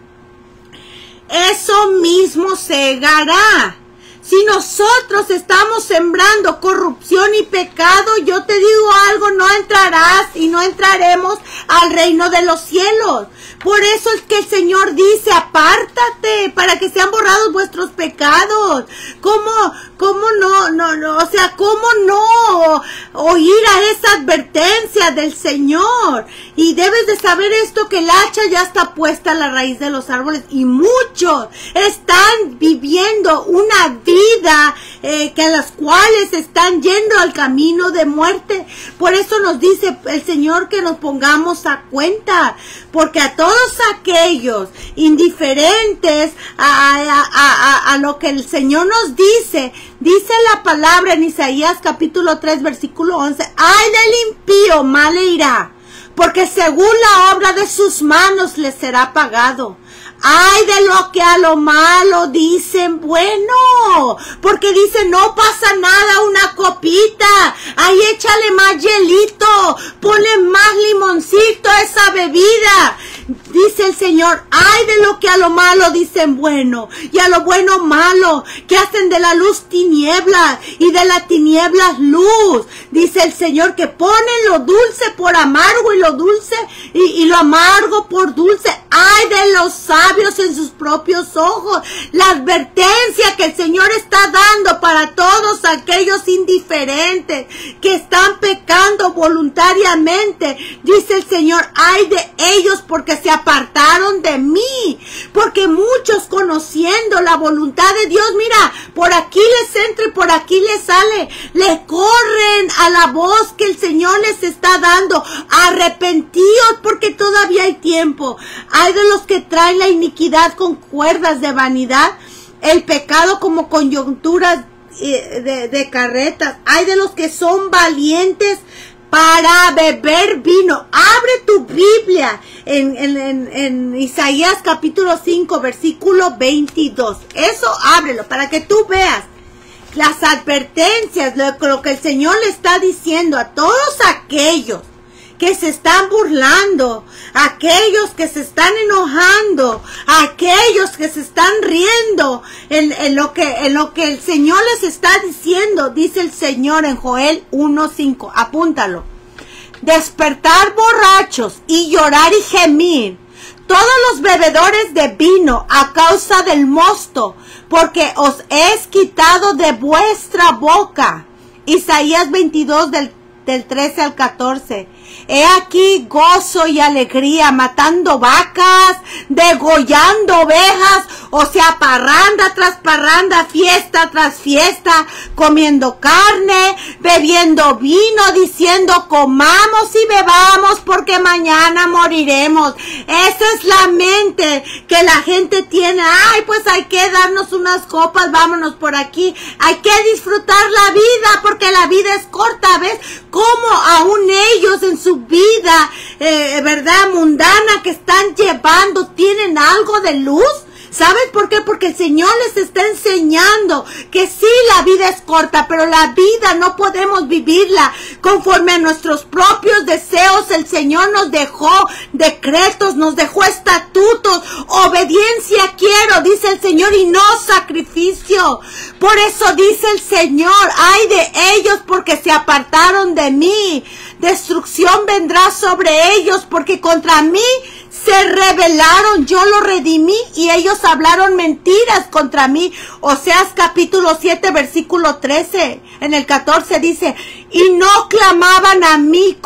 eso mismo segará. Si nosotros estamos sembrando corrupción y pecado, yo te digo algo, no entrarás y no entraremos al reino de los cielos. Por eso es que el Señor dice, apártate para que sean borrados vuestros pecados. ¿Cómo no? O sea, ¿cómo no oír a esa advertencia del Señor? Y debes de saber esto, que el hacha ya está puesta a la raíz de los árboles y muchos están viviendo una vida que las cuales están yendo al camino de muerte. Por eso nos dice el Señor que nos pongamos a cuenta, porque a todos aquellos indiferentes a lo que el Señor nos dice la palabra en Isaías capítulo 3 versículo 11, ay del impío, mal le irá, porque según la obra de sus manos le será pagado. Ay de lo que a lo malo dicen bueno, porque dicen no pasa nada, una copita, ay échale más hielito, ponle más limoncito a esa bebida. Dice el Señor, ay de lo que a lo malo dicen bueno, y a lo bueno malo, que hacen de la luz tinieblas y de la tinieblas luz. Dice el Señor que ponen lo dulce por amargo y lo dulce y lo amargo por dulce. Ay de los sabios en sus propios ojos. La advertencia que el Señor está dando para todos aquellos indiferentes que están pecando voluntariamente. Dice el Señor, ay de ellos porque se apartaron de mí. Porque muchos, conociendo la voluntad de Dios, mira, por aquí les entra y por aquí les sale, le corren a la voz que el Señor les está dando. Arrepentíos porque todavía hay tiempo. Hay de los que traen la iniquidad con cuerdas de vanidad, el pecado como coyunturas de carretas. Hay de los que son valientes para beber vino. Abre tu Biblia en Isaías capítulo 5 versículo 22. Eso ábrelo para que tú veas las advertencias, lo que el Señor le está diciendo a todos aquellos que se están burlando, aquellos que se están enojando, aquellos que se están riendo en lo que el Señor les está diciendo. Dice el Señor en Joel 1:5, apúntalo: despertar borrachos y llorar y gemir, todos los bebedores de vino a causa del mosto, porque os he quitado de vuestra boca. Isaías 22 del 13 al 14. He aquí gozo y alegría, matando vacas, degollando ovejas, o sea, parranda tras parranda, fiesta tras fiesta, comiendo carne, bebiendo vino, diciendo comamos y bebamos porque mañana moriremos. Esa es la mente que la gente tiene. Ay, pues hay que darnos unas copas, vámonos por aquí. Hay que disfrutar la vida porque la vida es corta, ¿ves? Como aún ellos en su vida, verdad, mundana que están llevando, tienen algo de luz. ¿Sabes por qué? Porque el Señor les está enseñando que sí, la vida es corta, pero la vida no podemos vivirla conforme a nuestros propios deseos. El Señor nos dejó decretos, nos dejó estatutos. Obediencia quiero, dice el Señor, y no sacrificio. Por eso dice el Señor, ay de ellos porque se apartaron de mí. Destrucción vendrá sobre ellos porque contra mí se rebelaron, yo lo redimí y ellos hablaron mentiras contra mí. Oseas capítulo 7 versículo 13, en el 14 dice, y no clamaban a mí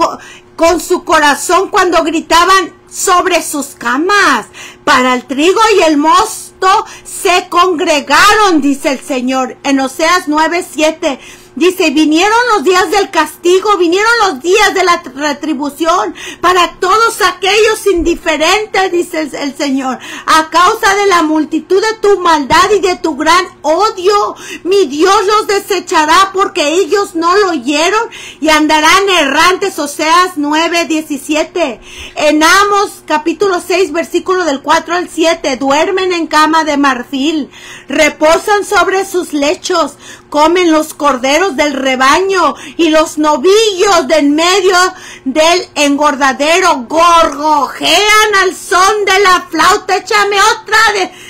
con su corazón cuando gritaban sobre sus camas. Para el trigo y el mosto se congregaron, dice el Señor, en Oseas 9:7. Dice, vinieron los días del castigo, vinieron los días de la retribución para todos aquellos indiferentes, dice el Señor, a causa de la multitud de tu maldad y de tu gran odio. Mi Dios los desechará porque ellos no lo oyeron y andarán errantes. Oseas 9:17. En Amos capítulo 6 versículo del 4 al 7. Duermen en cama de marfil, reposan sobre sus lechos, comen los corderos del rebaño y los novillos de en medio del engordadero, gorgojean al son de la flauta. Échame otra,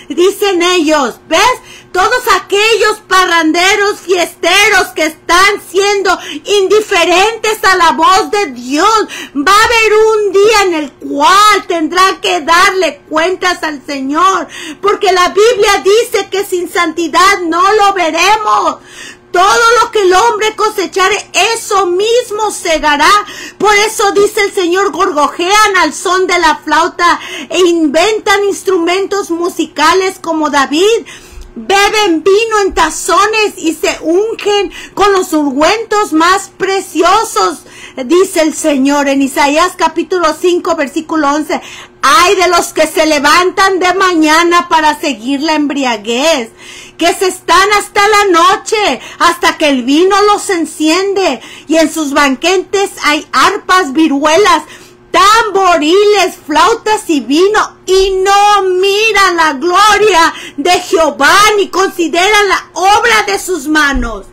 dicen ellos. ¿Ves? Todos aquellos parranderos, fiesteros que están siendo indiferentes a la voz de Dios, va a haber un día en el cual tendrán que darle cuentas al Señor, porque la Biblia dice que sin santidad no lo veremos. Todo lo que el hombre cosechare, eso mismo segará. Por eso dice el Señor, gorgojean al son de la flauta e inventan instrumentos musicales como David. Beben vino en tazones y se ungen con los ungüentos más preciosos, dice el Señor en Isaías capítulo 5 versículo 11. Ay de los que se levantan de mañana para seguir la embriaguez, que se están hasta la noche, hasta que el vino los enciende, y en sus banquetes hay arpas, viruelas, tamboriles, flautas y vino, y no miran la gloria de Jehová, ni consideran la obra de sus manos.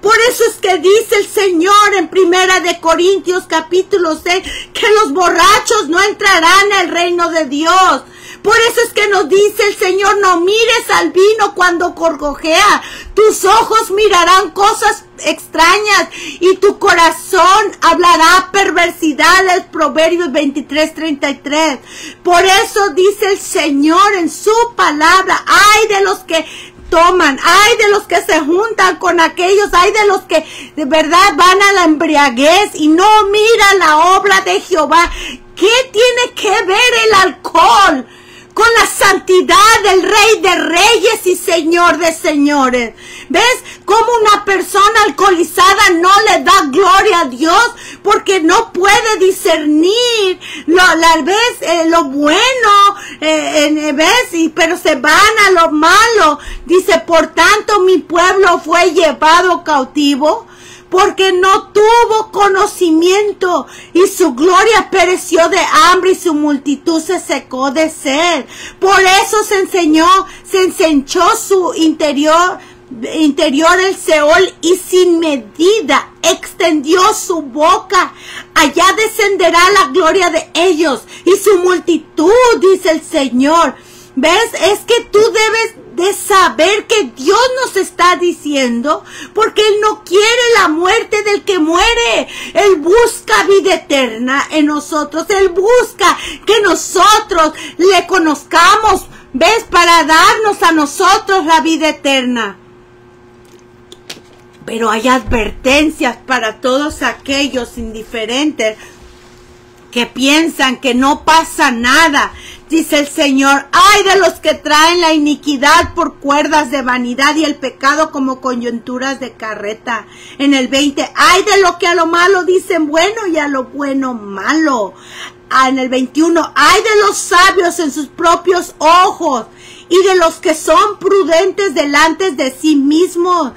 Por eso es que dice el Señor en 1 Corintios capítulo 6, que los borrachos no entrarán al reino de Dios. Por eso es que nos dice el Señor, no mires al vino cuando gorgojea, tus ojos mirarán cosas extrañas y tu corazón hablará perversidades. Proverbios 23:33. Por eso dice el Señor en su palabra, ay de los que toman, ay de los que se juntan con aquellos, ay de los que de verdad van a la embriaguez y no miran la obra de Jehová. ¿Qué tiene que ver el alcohol con la santidad del Rey de Reyes y Señor de Señores? ¿Ves cómo una persona alcoholizada no le da gloria a Dios? Porque no puede discernir lo bueno, ¿ves? Pero se van a lo malo. Dice, por tanto mi pueblo fue llevado cautivo, porque no tuvo conocimiento, y su gloria pereció de hambre, y su multitud se secó de sed. Por eso se ensanchó su interior el Seol, y sin medida extendió su boca. Allá descenderá la gloria de ellos, y su multitud, dice el Señor. ¿Ves? Es que tú debes de saber que Dios nos está diciendo, porque Él no quiere la muerte del que muere. Él busca vida eterna en nosotros. Él busca que nosotros le conozcamos, ¿ves? Para darnos a nosotros la vida eterna. Pero hay advertencias para todos aquellos indiferentes que piensan que no pasa nada. Dice el Señor, ay de los que traen la iniquidad por cuerdas de vanidad y el pecado como coyunturas de carreta. En el 20, ay de lo que a lo malo dicen bueno y a lo bueno malo. En el 21, ay de los sabios en sus propios ojos y de los que son prudentes delante de sí mismos.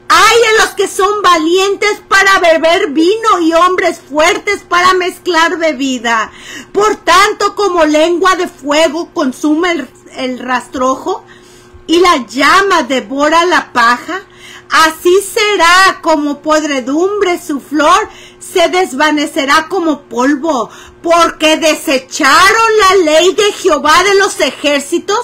Ay de los que son valientes para beber vino y hombres fuertes para mezclar bebida. Por tanto, como lengua de fuego consume el rastrojo y la llama devora la paja, así será como podredumbre su flor, se desvanecerá como polvo, porque desecharon la ley de Jehová de los ejércitos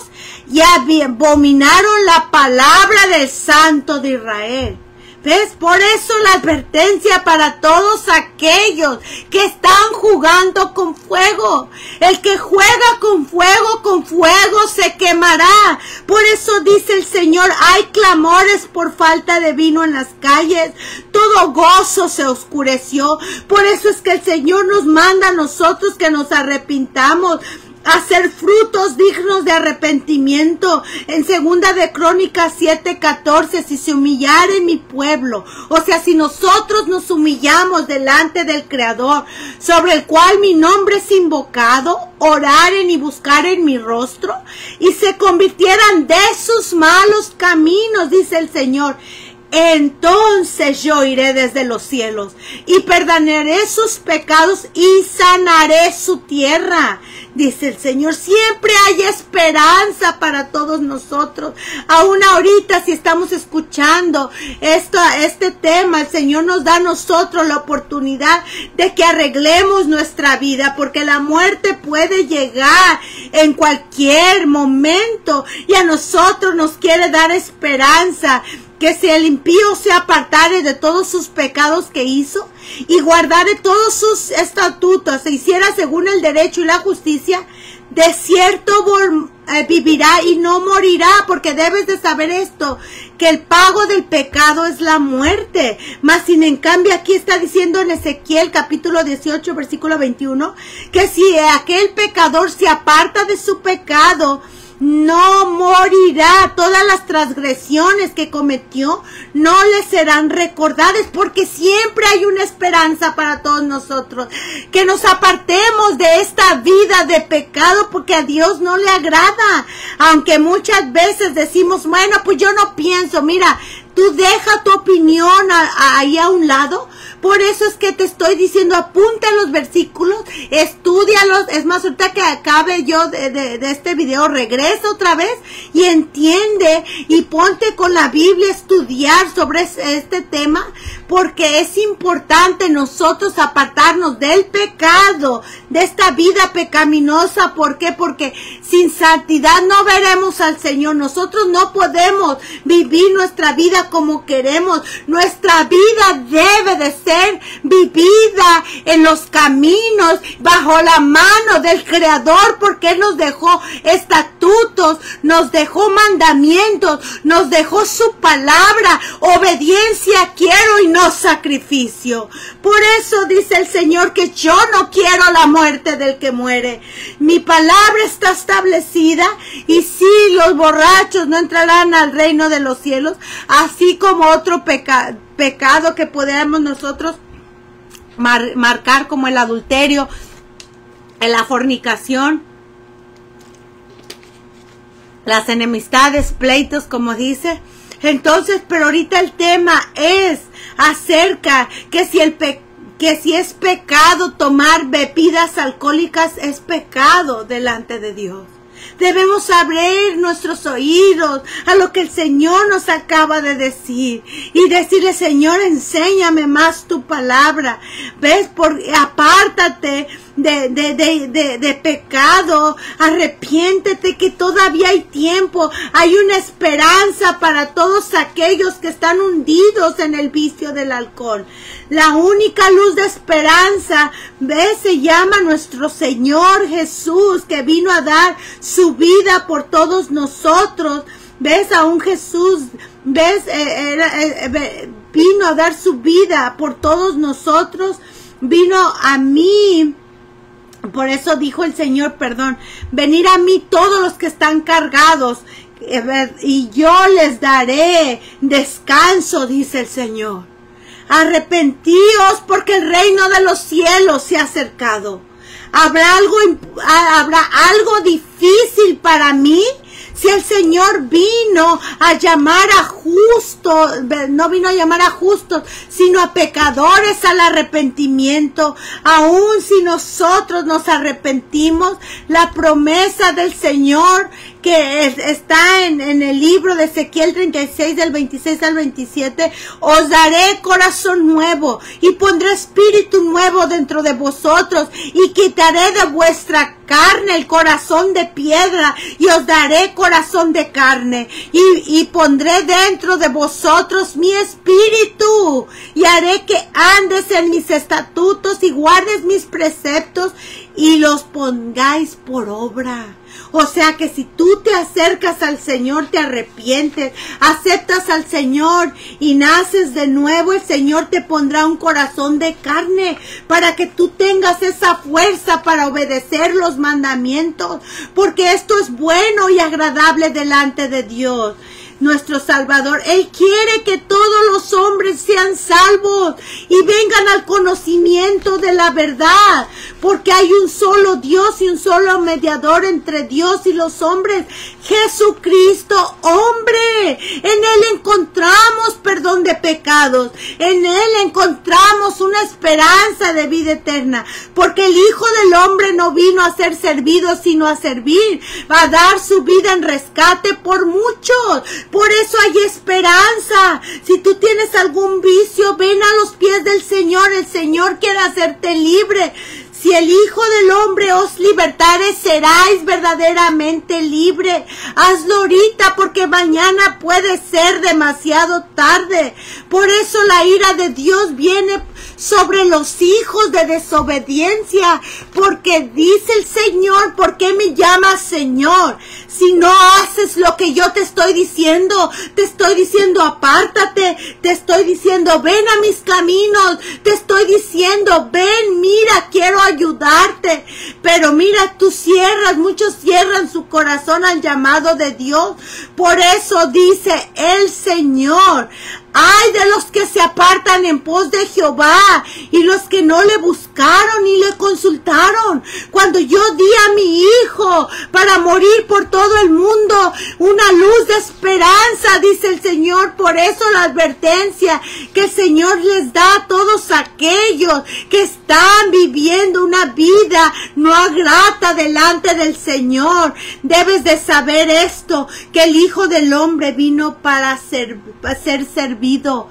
y abominaron la palabra del Santo de Israel. ¿Ves? Por eso la advertencia para todos aquellos que están jugando con fuego. El que juega con fuego se quemará. Por eso dice el Señor, hay clamores por falta de vino en las calles. Todo gozo se oscureció. Por eso es que el Señor nos manda a nosotros que nos arrepintamos hacer frutos dignos de arrepentimiento. En 2 de Crónicas 7:14, si se humillare mi pueblo, o sea, si nosotros nos humillamos delante del Creador, sobre el cual mi nombre es invocado, oraren y buscaren mi rostro, y se convirtieran de sus malos caminos, dice el Señor, entonces yo iré desde los cielos y perdonaré sus pecados y sanaré su tierra, dice el Señor. Siempre hay esperanza para todos nosotros. Aún ahorita, si estamos escuchando este tema, el Señor nos da a nosotros la oportunidad de que arreglemos nuestra vida, porque la muerte puede llegar en cualquier momento, y a nosotros nos quiere dar esperanza, que si el impío se apartare de todos sus pecados que hizo y guardare todos sus estatutos, se hiciera según el derecho y la justicia, de cierto vivirá y no morirá, porque debes de saber esto, que el pago del pecado es la muerte. Mas sin en cambio aquí está diciendo en Ezequiel capítulo 18 versículo 21, que si aquel pecador se aparta de su pecado, no morirá. Todas las transgresiones que cometió no le serán recordadas, porque siempre hay una esperanza para todos nosotros, que nos apartemos de esta vida de pecado, porque a Dios no le agrada. Aunque muchas veces decimos, bueno, pues yo no pienso. Mira, tú deja tu opinión ahí a un lado. Por eso es que te estoy diciendo, apunta los versículos, estúdialos. Es más, ahorita que acabe yo de este video, regresa otra vez y entiende y ponte con la Biblia a estudiar sobre este tema, porque es importante nosotros apartarnos del pecado, de esta vida pecaminosa. ¿Por qué? Porque sin santidad no veremos al Señor. Nosotros no podemos vivir nuestra vida como queremos. Nuestra vida debe de ser vivida en los caminos, bajo la mano del Creador, porque Él nos dejó estatutos, nos dejó mandamientos, nos dejó su palabra. Obediencia quiero y no sacrificio. Por eso dice el Señor que yo no quiero la muerte del que muere. Mi palabra está establecida, y sí, los borrachos no entrarán al reino de los cielos, así como otro pecado que podemos nosotros marcar, como el adulterio, la fornicación, las enemistades, pleitos, como dice. Entonces, pero ahorita el tema es acerca que si es pecado tomar bebidas alcohólicas, es pecado delante de Dios. Debemos abrir nuestros oídos a lo que el Señor nos acaba de decir y decirle, Señor, enséñame más tu palabra. ¿Ves? Apártate de pecado, arrepiéntete, que todavía hay tiempo, hay una esperanza para todos aquellos que están hundidos en el vicio del alcohol. La única luz de esperanza, ¿ves? Se llama nuestro Señor Jesús, que vino a dar su vida por todos nosotros. ¿Ves? A un Jesús, ¿ves? Vino a dar su vida por todos nosotros, vino a mí. Por eso dijo el Señor, venid a mí todos los que están cargados, y yo les daré descanso, dice el Señor. Arrepentíos, porque el reino de los cielos se ha acercado. ¿Habrá algo difícil para mí? Si el Señor vino a llamar a justos, no vino a llamar a justos, sino a pecadores al arrepentimiento. Aún si nosotros nos arrepentimos, la promesa del Señor que está en el libro de Ezequiel 36, del 26 al 27, os daré corazón nuevo y pondré espíritu nuevo dentro de vosotros, y quitaré de vuestra carne el corazón de piedra, y os daré corazón de carne, y pondré dentro de vosotros mi espíritu, y haré que andes en mis estatutos y guardes mis preceptos y los pongáis por obra. O sea que si tú te acercas al Señor, te arrepientes, aceptas al Señor y naces de nuevo, el Señor te pondrá un corazón de carne para que tú tengas esa fuerza para obedecer los mandamientos, porque esto es bueno y agradable delante de Dios. Nuestro Salvador, Él quiere que todos los hombres sean salvos y vengan al conocimiento de la verdad, porque hay un solo Dios y un solo mediador entre Dios y los hombres, Jesucristo, hombre. En Él encontramos perdón de pecados, en Él encontramos una esperanza de vida eterna, porque el Hijo del Hombre no vino a ser servido, sino a servir, a dar su vida en rescate por muchos. Por eso hay esperanza. Si tú tienes algún vicio, ven a los pies del Señor. El Señor quiere hacerte libre. Si el Hijo del Hombre os libertare, seráis verdaderamente libre. Hazlo ahorita, porque mañana puede ser demasiado tarde. Por eso la ira de Dios viene sobre los hijos de desobediencia, porque dice el Señor, ¿por qué me llamas Señor? Si no haces lo que yo te estoy diciendo apártate, te estoy diciendo ven a mis caminos, te estoy diciendo ven, mira, quiero ayudarte, pero mira, tú cierras, muchos cierran su corazón al llamado de Dios. Por eso dice el Señor, ay de los que se apartan en pos de Jehová y los que no le buscaron ni le consultaron. Cuando yo di a mi Hijo para morir por todo el mundo, una luz de esperanza, dice el Señor. Por eso la advertencia que el Señor les da a todos aquellos que están viviendo una vida no grata delante del Señor. Debes de saber esto, que el Hijo del Hombre vino para ser servido,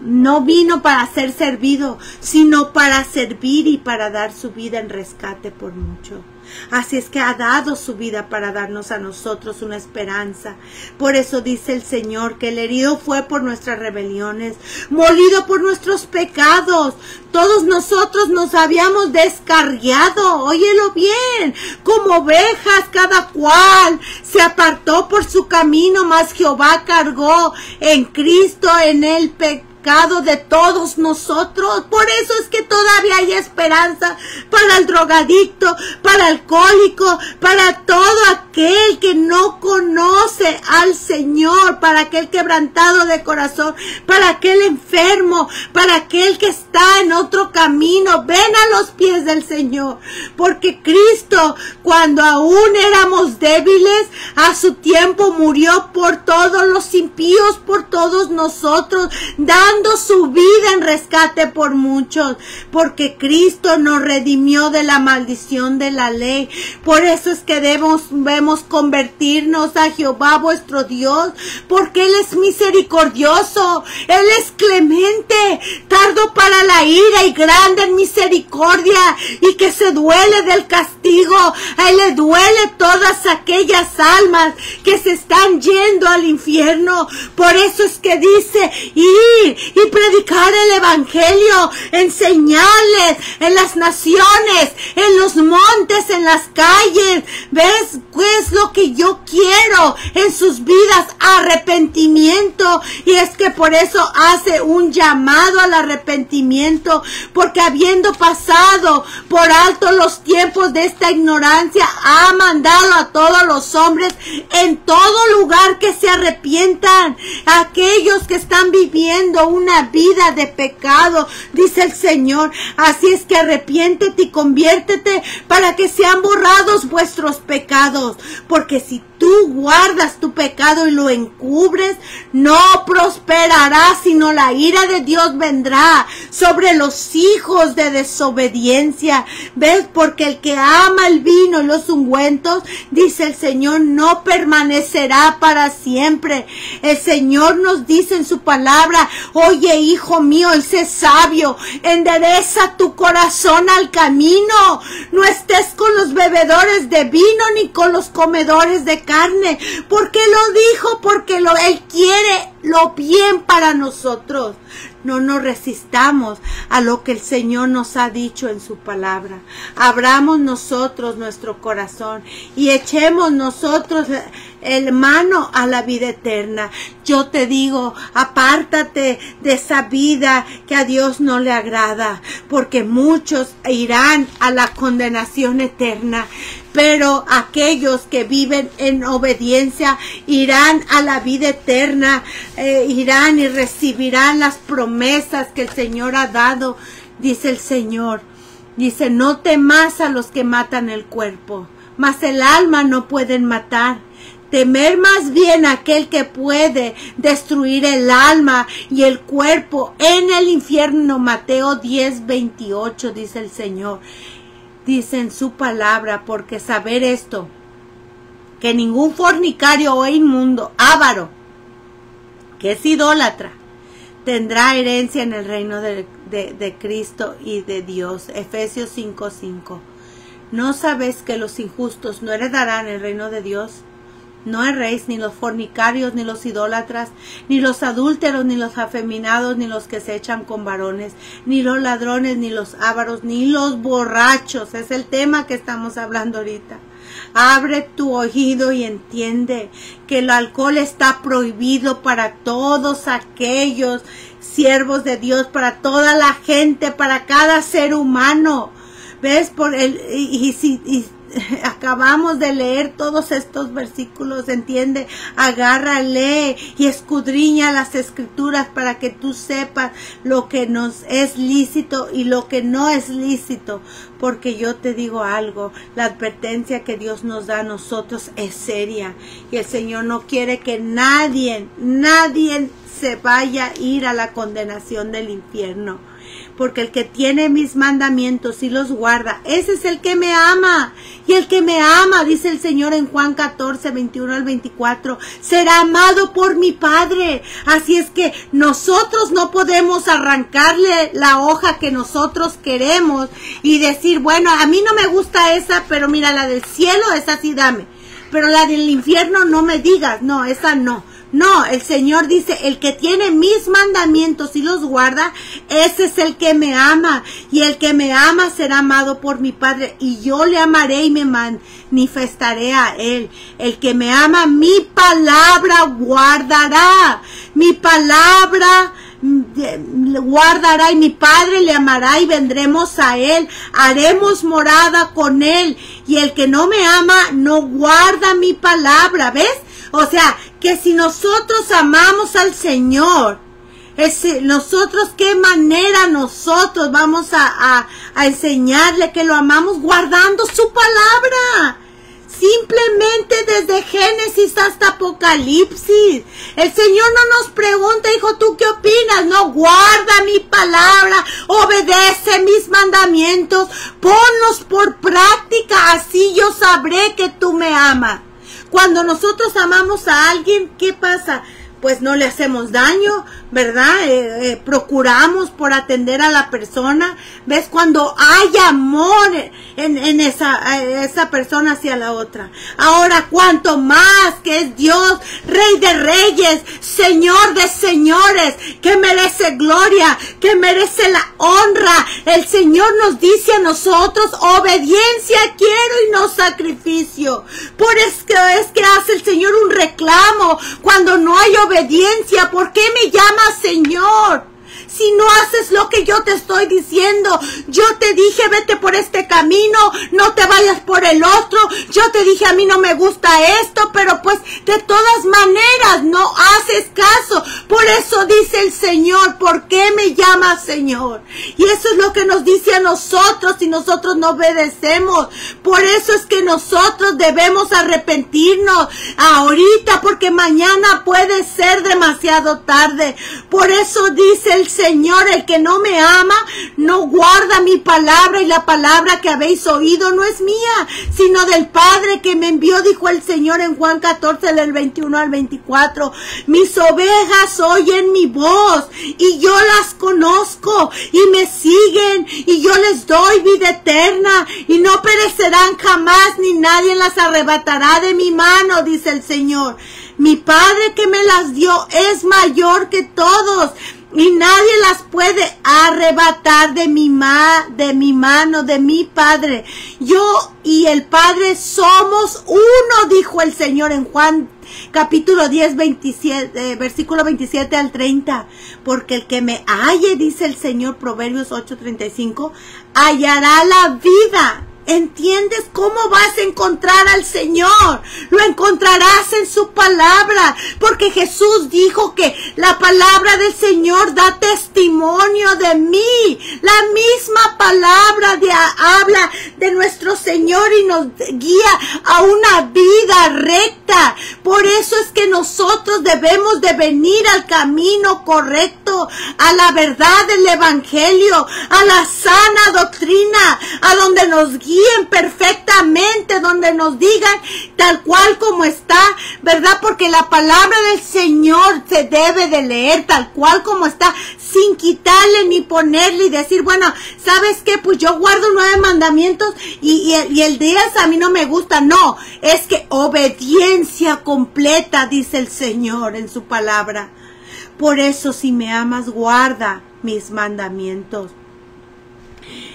no vino para ser servido, sino para servir y para dar su vida en rescate por mucho. Así es que ha dado su vida para darnos a nosotros una esperanza. Por eso dice el Señor que el herido fue por nuestras rebeliones, molido por nuestros pecados. Todos nosotros nos habíamos descarriado, óyelo bien, como ovejas cada cual se apartó por su camino, mas Jehová cargó en Cristo en el pecado de todos nosotros. Por eso es que todavía hay esperanza para el drogadicto, para el alcohólico, para todo aquel que no conoce al Señor, para aquel quebrantado de corazón, para aquel enfermo, para aquel que está en otro camino. Ven a los pies del Señor, porque Cristo, cuando aún éramos débiles, a su tiempo murió por todos los impíos, por todos nosotros, dando su vida en rescate por muchos, porque Cristo nos redimió de la maldición de la ley. Por eso es que debemos convertirnos a Jehová vuestro Dios, porque Él es misericordioso, Él es clemente, tardo para la ira y grande en misericordia, y que se duele del castigo. A Él le duele todas aquellas almas que se están yendo al infierno. Por eso es que dice, ir y predicar el evangelio, enseñarles en las naciones, en los montes, en las calles. ¿Ves? ¿Qué es lo que yo quiero en sus vidas? Arrepentimiento. Y es que por eso hace un llamado al arrepentimiento, porque habiendo pasado por alto los tiempos de esta ignorancia, ha mandado a todos los hombres en todo lugar que se arrepientan, aquellos que están viviendo una vida de pecado, dice el Señor. Así es que arrepiéntete y conviértete para que sean borrados vuestros pecados, porque si tú guardas tu pecado y lo encubres, no prosperará, sino la ira de Dios vendrá sobre los hijos de desobediencia. ¿Ves? Porque el que ama el vino y los ungüentos, dice el Señor, no permanecerá para siempre. El Señor nos dice en su palabra, oye, hijo mío, y sé sabio, endereza tu corazón al camino. No estés con los bebedores de vino ni con los comedores de carne. ¿Por qué lo dijo? Porque Él quiere lo bien para nosotros. no nos resistamos a lo que el Señor nos ha dicho en su palabra. Abramos nosotros nuestro corazón y echemos nosotros el mano a la vida eterna. Yo te digo, apártate de esa vida que a Dios no le agrada, porque muchos irán a la condenación eterna, pero aquellos que viven en obediencia irán a la vida eterna, irán y recibirán las promesas que el Señor ha dado. Dice el Señor, dice, no temas a los que matan el cuerpo, mas el alma no pueden matar. Temer más bien a aquel que puede destruir el alma y el cuerpo en el infierno. Mateo 10:28 dice el Señor. Dice en su palabra, porque saber esto, que ningún fornicario o inmundo, avaro, que es idólatra, tendrá herencia en el reino de Cristo y de Dios. Efesios 5:5. ¿No sabes que los injustos no heredarán el reino de Dios? No erréis, ni los fornicarios, ni los idólatras, ni los adúlteros, ni los afeminados, ni los que se echan con varones, ni los ladrones, ni los ávaros, ni los borrachos. Es el tema que estamos hablando ahorita. Abre tu oído y entiende que el alcohol está prohibido para todos aquellos siervos de Dios, para toda la gente, para cada ser humano. ¿Ves? Acabamos de leer todos estos versículos, entiende, agarra, lee y escudriña las escrituras para que tú sepas lo que nos es lícito y lo que no es lícito, porque yo te digo algo, la advertencia que Dios nos da a nosotros es seria y el Señor no quiere que nadie se vaya a ir a la condenación del infierno. Porque el que tiene mis mandamientos y los guarda, ese es el que me ama. Y el que me ama, dice el Señor en Juan 14:21-24, será amado por mi Padre. Así es que nosotros no podemos arrancarle la hoja que nosotros queremos y decir, bueno, a mí no me gusta esa, pero mira, la del cielo, esa sí dame. Pero la del infierno no me digas, no, esa no. No, el Señor dice, el que tiene mis mandamientos y los guarda, ese es el que me ama. Y el que me ama será amado por mi Padre. Y yo le amaré y me manifestaré a él. El que me ama, mi palabra guardará. Mi palabra guardará y mi Padre le amará y vendremos a él. Haremos morada con él. Y el que no me ama, no guarda mi palabra. ¿Ves? O sea, que si nosotros amamos al Señor, nosotros, ¿qué manera nosotros vamos a enseñarle que lo amamos? Guardando su palabra. Simplemente desde Génesis hasta Apocalipsis. El Señor no nos pregunta, hijo, ¿tú qué opinas? No, guarda mi palabra, obedece mis mandamientos, ponlos por práctica, así yo sabré que tú me amas. Cuando nosotros amamos a alguien, ¿qué pasa? Pues no le hacemos daño, ¿verdad? Procuramos por atender a la persona. ¿Ves? Cuando hay amor en esa persona hacia la otra. Ahora, cuanto más que es Dios, Rey de reyes, Señor de señores, que merece gloria, que merece la honra. El Señor nos dice a nosotros, obediencia quiero y no sacrificio. Por eso es que hace el Señor un reclamo cuando no hay obediencia. ¿Por qué me llamas Señor? Si no haces lo que yo te estoy diciendo, yo te dije vete por este camino, no te vayas por el otro, yo te dije a mí no me gusta esto, pero pues de todas maneras no haces caso. Por eso dice el Señor, ¿por qué me llamas Señor? Y eso es lo que nos dice a nosotros si nosotros no obedecemos. Por eso es que nosotros debemos arrepentirnos ahorita, porque mañana puede ser demasiado tarde. Por eso dice el Señor, el que no me ama, no guarda mi palabra, y la palabra que habéis oído no es mía, sino del Padre que me envió, dijo el Señor en Juan 14, del 21 al 24. Mis ovejas oyen mi voz, y yo las conozco, y me siguen, y yo les doy vida eterna, y no perecerán jamás, ni nadie las arrebatará de mi mano, dice el Señor. Mi Padre que me las dio es mayor que todos, y nadie las puede arrebatar de mi mano, de mi Padre. Yo y el Padre somos uno, dijo el Señor en Juan capítulo 10, versículo 27 al 30. Porque el que me halle, dice el Señor, Proverbios 8:35, hallará la vida. ¿Entiendes cómo vas a encontrar al Señor? Lo encontrarás en su palabra, porque Jesús dijo que la palabra del Señor da testimonio de mí. La misma palabra habla de nuestro Señor y nos guía a una vida recta. Por eso es que nosotros debemos de venir al camino correcto, a la verdad del Evangelio, a la sana doctrina, a donde nos guíen perfectamente, donde nos digan tal cual como está, ¿verdad? Porque la palabra del Señor se debe de leer tal cual como está, sin quitarle ni ponerle y decir, bueno, ¿sabes qué? Pues yo guardo 9 mandamientos y el 10 a mí no me gusta. No, es que obediencia completa, dice el Señor en su palabra. Por eso, si me amas, guarda mis mandamientos.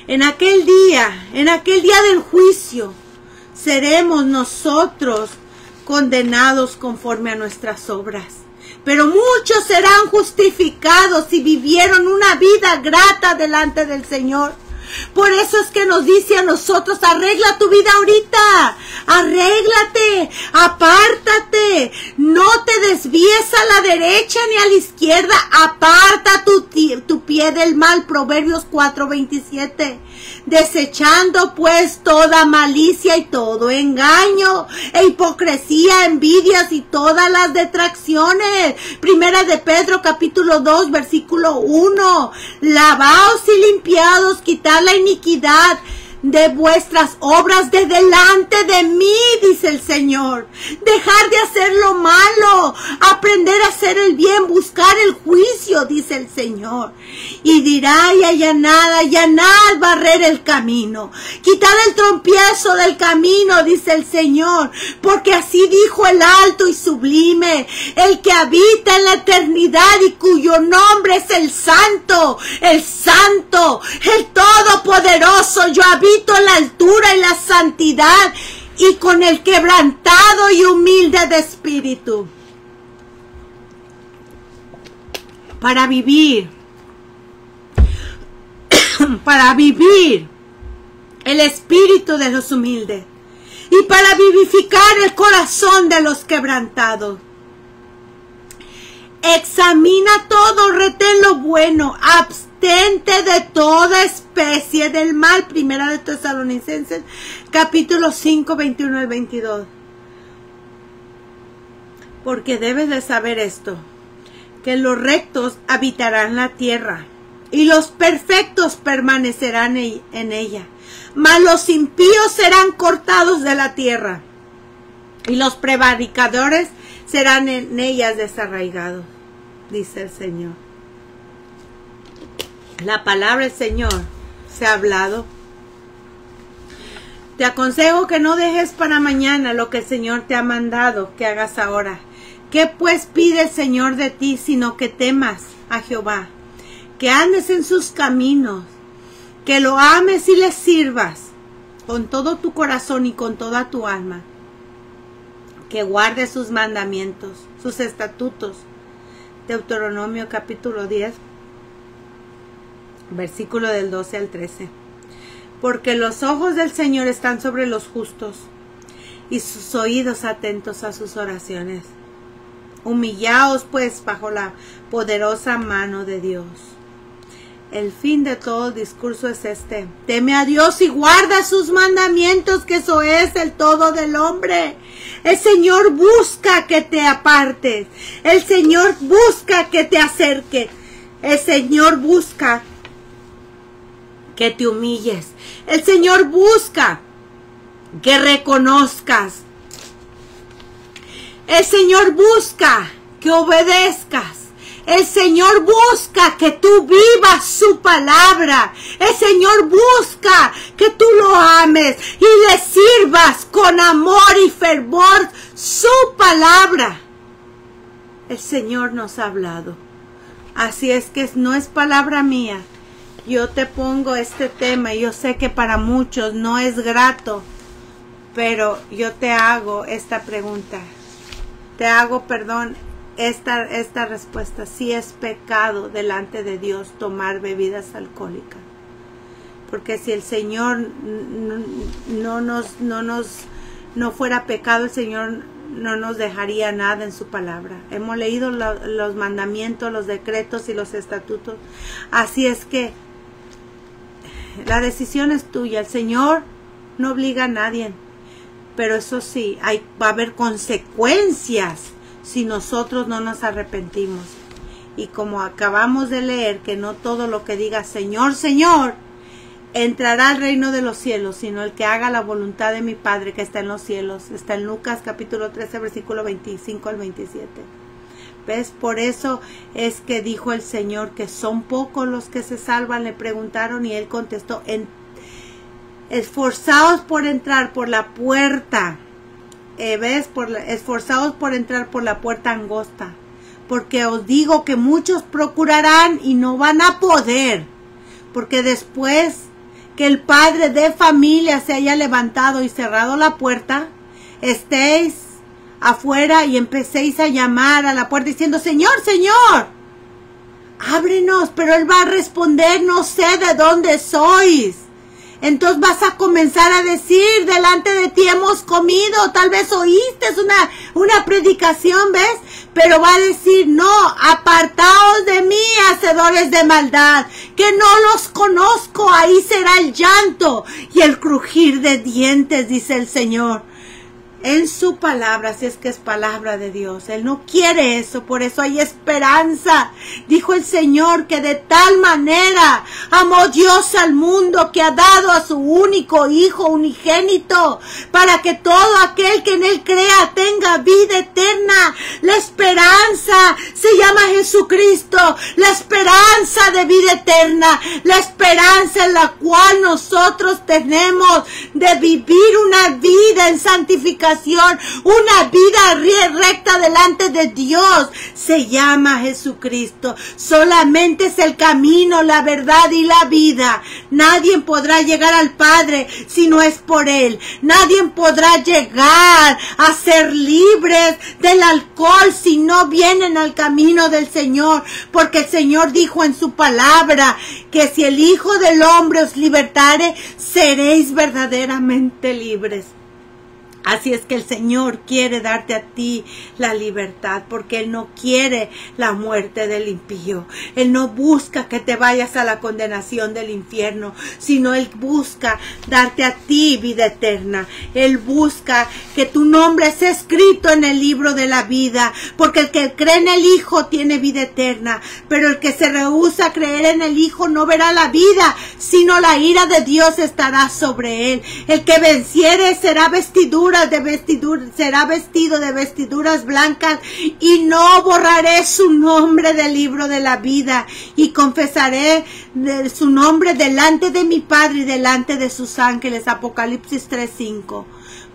En aquel día del juicio, seremos nosotros condenados conforme a nuestras obras. Pero muchos serán justificados si vivieron una vida grata delante del Señor. Por eso es que nos dice a nosotros, arregla tu vida ahorita, arréglate, apártate, no te desvíes a la derecha ni a la izquierda, aparta tu pie del mal, Proverbios 4:27. Desechando pues toda malicia y todo engaño, e hipocresía, envidias y todas las detracciones. Primera de Pedro capítulo 2 versículo 1. Lavaos y limpiados, quitad la iniquidad de vuestras obras de delante de mí, dice el Señor. Dejar de hacer lo malo, aprender a hacer el bien, buscar el juicio, dice el Señor. Y dirá, y allanad, barrer el camino, quitar el trompiezo del camino, dice el Señor. Porque así dijo el alto y sublime, el que habita en la eternidad y cuyo nombre es el Santo, el Todopoderoso. Yo habito en la altura y la santidad, y con el quebrantado y humilde de espíritu. Para vivir el espíritu de los humildes y para vivificar el corazón de los quebrantados. Examina todo, retén lo bueno, abstente de toda especie del mal. Primera de Tesalonicenses, capítulo 5, 21 al 22. Porque debes de saber esto, que los rectos habitarán la tierra, y los perfectos permanecerán en ella. Mas los impíos serán cortados de la tierra, y los prevaricadores serán en ellas desarraigados, dice el Señor. La palabra del Señor se ha hablado. Te aconsejo que no dejes para mañana lo que el Señor te ha mandado que hagas ahora. ¿Qué pues pide el Señor de ti, sino que temas a Jehová, que andes en sus caminos, que lo ames y le sirvas con todo tu corazón y con toda tu alma, que guardes sus mandamientos, sus estatutos? Deuteronomio capítulo 10, versículo del 12 al 13. Porque los ojos del Señor están sobre los justos, y sus oídos atentos a sus oraciones. Humillaos pues bajo la poderosa mano de Dios. El fin de todo discurso es este: teme a Dios y guarda sus mandamientos, que eso es el todo del hombre. El Señor busca que te apartes. El Señor busca que te acerques. El Señor busca que te humilles. El Señor busca que reconozcas. El Señor busca que obedezcas. El Señor busca que tú vivas su palabra. El Señor busca que tú lo ames y le sirvas con amor y fervor su palabra. El Señor nos ha hablado. Así es que no es palabra mía. Yo te pongo este tema y yo sé que para muchos no es grato, pero yo te hago esta pregunta. Te hago, esta respuesta. Si es pecado delante de Dios tomar bebidas alcohólicas. Porque si el Señor no fuera pecado, el Señor no nos dejaría nada en su palabra. Hemos leído los mandamientos, los decretos y los estatutos. Así es que la decisión es tuya. El Señor no obliga a nadie. Pero eso sí, va a haber consecuencias si nosotros no nos arrepentimos. Y como acabamos de leer, que no todo lo que diga Señor, Señor, entrará al reino de los cielos, sino el que haga la voluntad de mi Padre que está en los cielos. Está en Lucas capítulo 13, versículo 25 al 27. ¿Ves? Por eso es que dijo el Señor que son pocos los que se salvan. Le preguntaron y Él contestó, esforzaos por entrar por la puerta. ¿Ves? Esforzaos por entrar por la puerta angosta. Porque os digo que muchos procurarán y no van a poder. Porque después que el padre de familia se haya levantado y cerrado la puerta, estéis afuera y empecéis a llamar a la puerta diciendo, Señor, Señor, ábrenos. Pero Él va a responder, no sé de dónde sois. Entonces vas a comenzar a decir, delante de ti hemos comido. Tal vez oíste una predicación, ¿ves? Pero va a decir, no, apartaos de mí, hacedores de maldad, que no los conozco. Ahí será el llanto y el crujir de dientes, dice el Señor. En su palabra, si es que es palabra de Dios. Él no quiere eso, por eso hay esperanza. Dijo el Señor que de tal manera amó Dios al mundo que ha dado a su único Hijo unigénito, para que todo aquel que en Él crea tenga vida eterna. La esperanza se llama Jesucristo, la esperanza de vida eterna, la esperanza en la cual nosotros tenemos de vivir una vida en santificación, una vida recta delante de Dios, se llama Jesucristo. Solamente es el camino, la verdad y la vida. Nadie podrá llegar al Padre si no es por Él. Nadie podrá llegar a ser libres del alcohol si no vienen al camino del Señor, porque el Señor dijo en su palabra que si el Hijo del Hombre os libertare, seréis verdaderamente libres. Así es que el Señor quiere darte a ti la libertad, porque Él no quiere la muerte del impío. Él no busca que te vayas a la condenación del infierno, sino Él busca darte a ti vida eterna. Él busca que tu nombre sea escrito en el libro de la vida, porque el que cree en el Hijo tiene vida eterna, pero el que se rehúsa a creer en el Hijo no verá la vida, sino la ira de Dios estará sobre él. El que venciere será será vestido de vestiduras blancas, y no borraré su nombre del libro de la vida, y confesaré su nombre delante de mi Padre y delante de sus ángeles. Apocalipsis 3:5.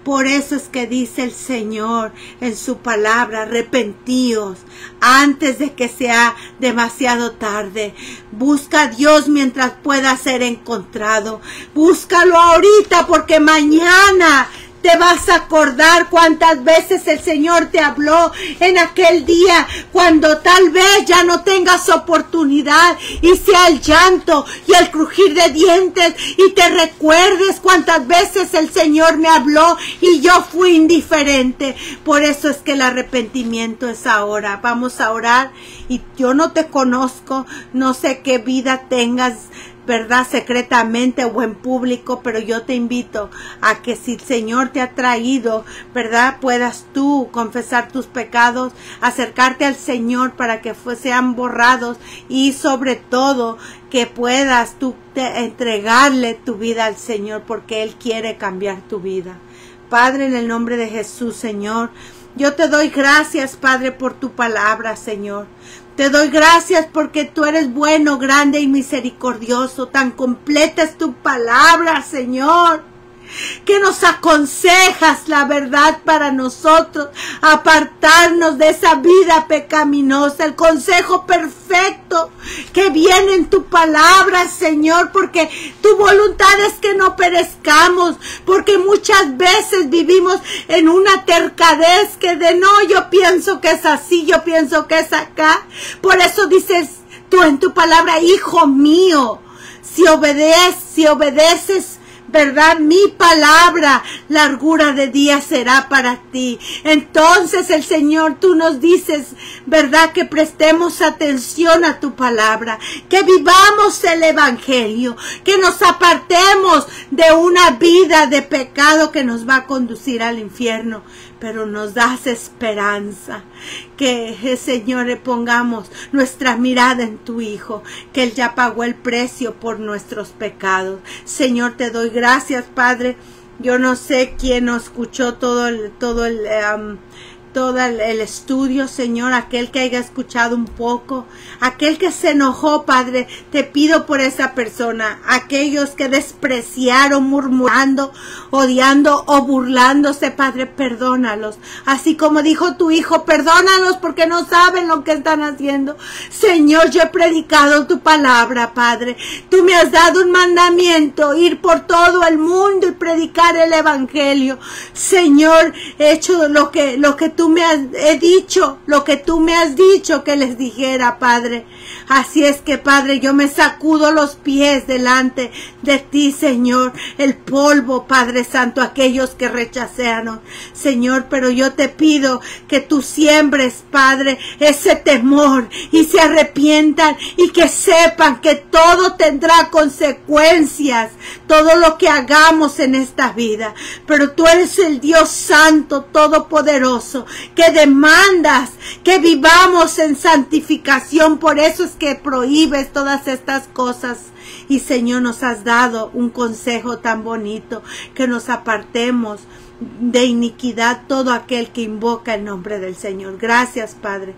Por eso es que dice el Señor en su palabra, arrepentíos antes de que sea demasiado tarde. Busca a Dios mientras pueda ser encontrado. Búscalo ahorita, porque mañana te vas a acordar cuántas veces el Señor te habló en aquel día, cuando tal vez ya no tengas oportunidad y sea el llanto y el crujir de dientes, y te recuerdes cuántas veces el Señor me habló y yo fui indiferente. Por eso es que el arrepentimiento es ahora. Vamos a orar. Y yo no te conozco, no sé qué vida tengas, ¿verdad? Secretamente o en público, pero yo te invito a que si el Señor te ha traído, ¿verdad?, puedas tú confesar tus pecados, acercarte al Señor para que sean borrados, y sobre todo que puedas tú entregarle tu vida al Señor, porque Él quiere cambiar tu vida. Padre, en el nombre de Jesús, Señor, yo te doy gracias, Padre, por tu palabra, Señor. Te doy gracias porque tú eres bueno, grande y misericordioso. Tan completa es tu palabra, Señor. que nos aconsejas la verdad para nosotros, apartarnos de esa vida pecaminosa, el consejo perfecto que viene en tu palabra, Señor, porque tu voluntad es que no perezcamos, porque muchas veces vivimos en una tercadez que de no, yo pienso que es así, yo pienso que es acá. Por eso dices tú en tu palabra, hijo mío, si obedeces, ¿verdad? Mi palabra, largura de día será para ti. Entonces el Señor, tú nos dices, ¿verdad? Que prestemos atención a tu palabra, que vivamos el evangelio, que nos apartemos de una vida de pecado que nos va a conducir al infierno. Pero nos das esperanza, que Señor pongamos nuestra mirada en tu Hijo, que Él ya pagó el precio por nuestros pecados. Señor, te doy gracias, Padre. Yo no sé quién nos escuchó todo el estudio, Señor, aquel que haya escuchado un poco, aquel que se enojó, Padre, te pido por esa persona, aquellos que despreciaron, murmurando, odiando o burlándose, Padre, perdónalos, así como dijo tu Hijo, perdónalos porque no saben lo que están haciendo. Señor, yo he predicado tu palabra, Padre, tú me has dado un mandamiento, ir por todo el mundo y predicar el evangelio. Señor, he hecho lo que tú me has dicho, lo que tú me has dicho que les dijera, Padre. Así es que, Padre, yo me sacudo los pies delante de ti, Señor, el polvo, Padre Santo, aquellos que rechazaron, Señor, pero yo te pido que tú siembres, Padre, ese temor y se arrepientan y que sepan que todo tendrá consecuencias, todo lo que hagamos en esta vida, pero tú eres el Dios Santo, Todopoderoso, que demandas que vivamos en santificación. Por eso es que prohíbes todas estas cosas. Y Señor, nos has dado un consejo tan bonito, que nos apartemos de iniquidad todo aquel que invoca el nombre del Señor. Gracias, Padre.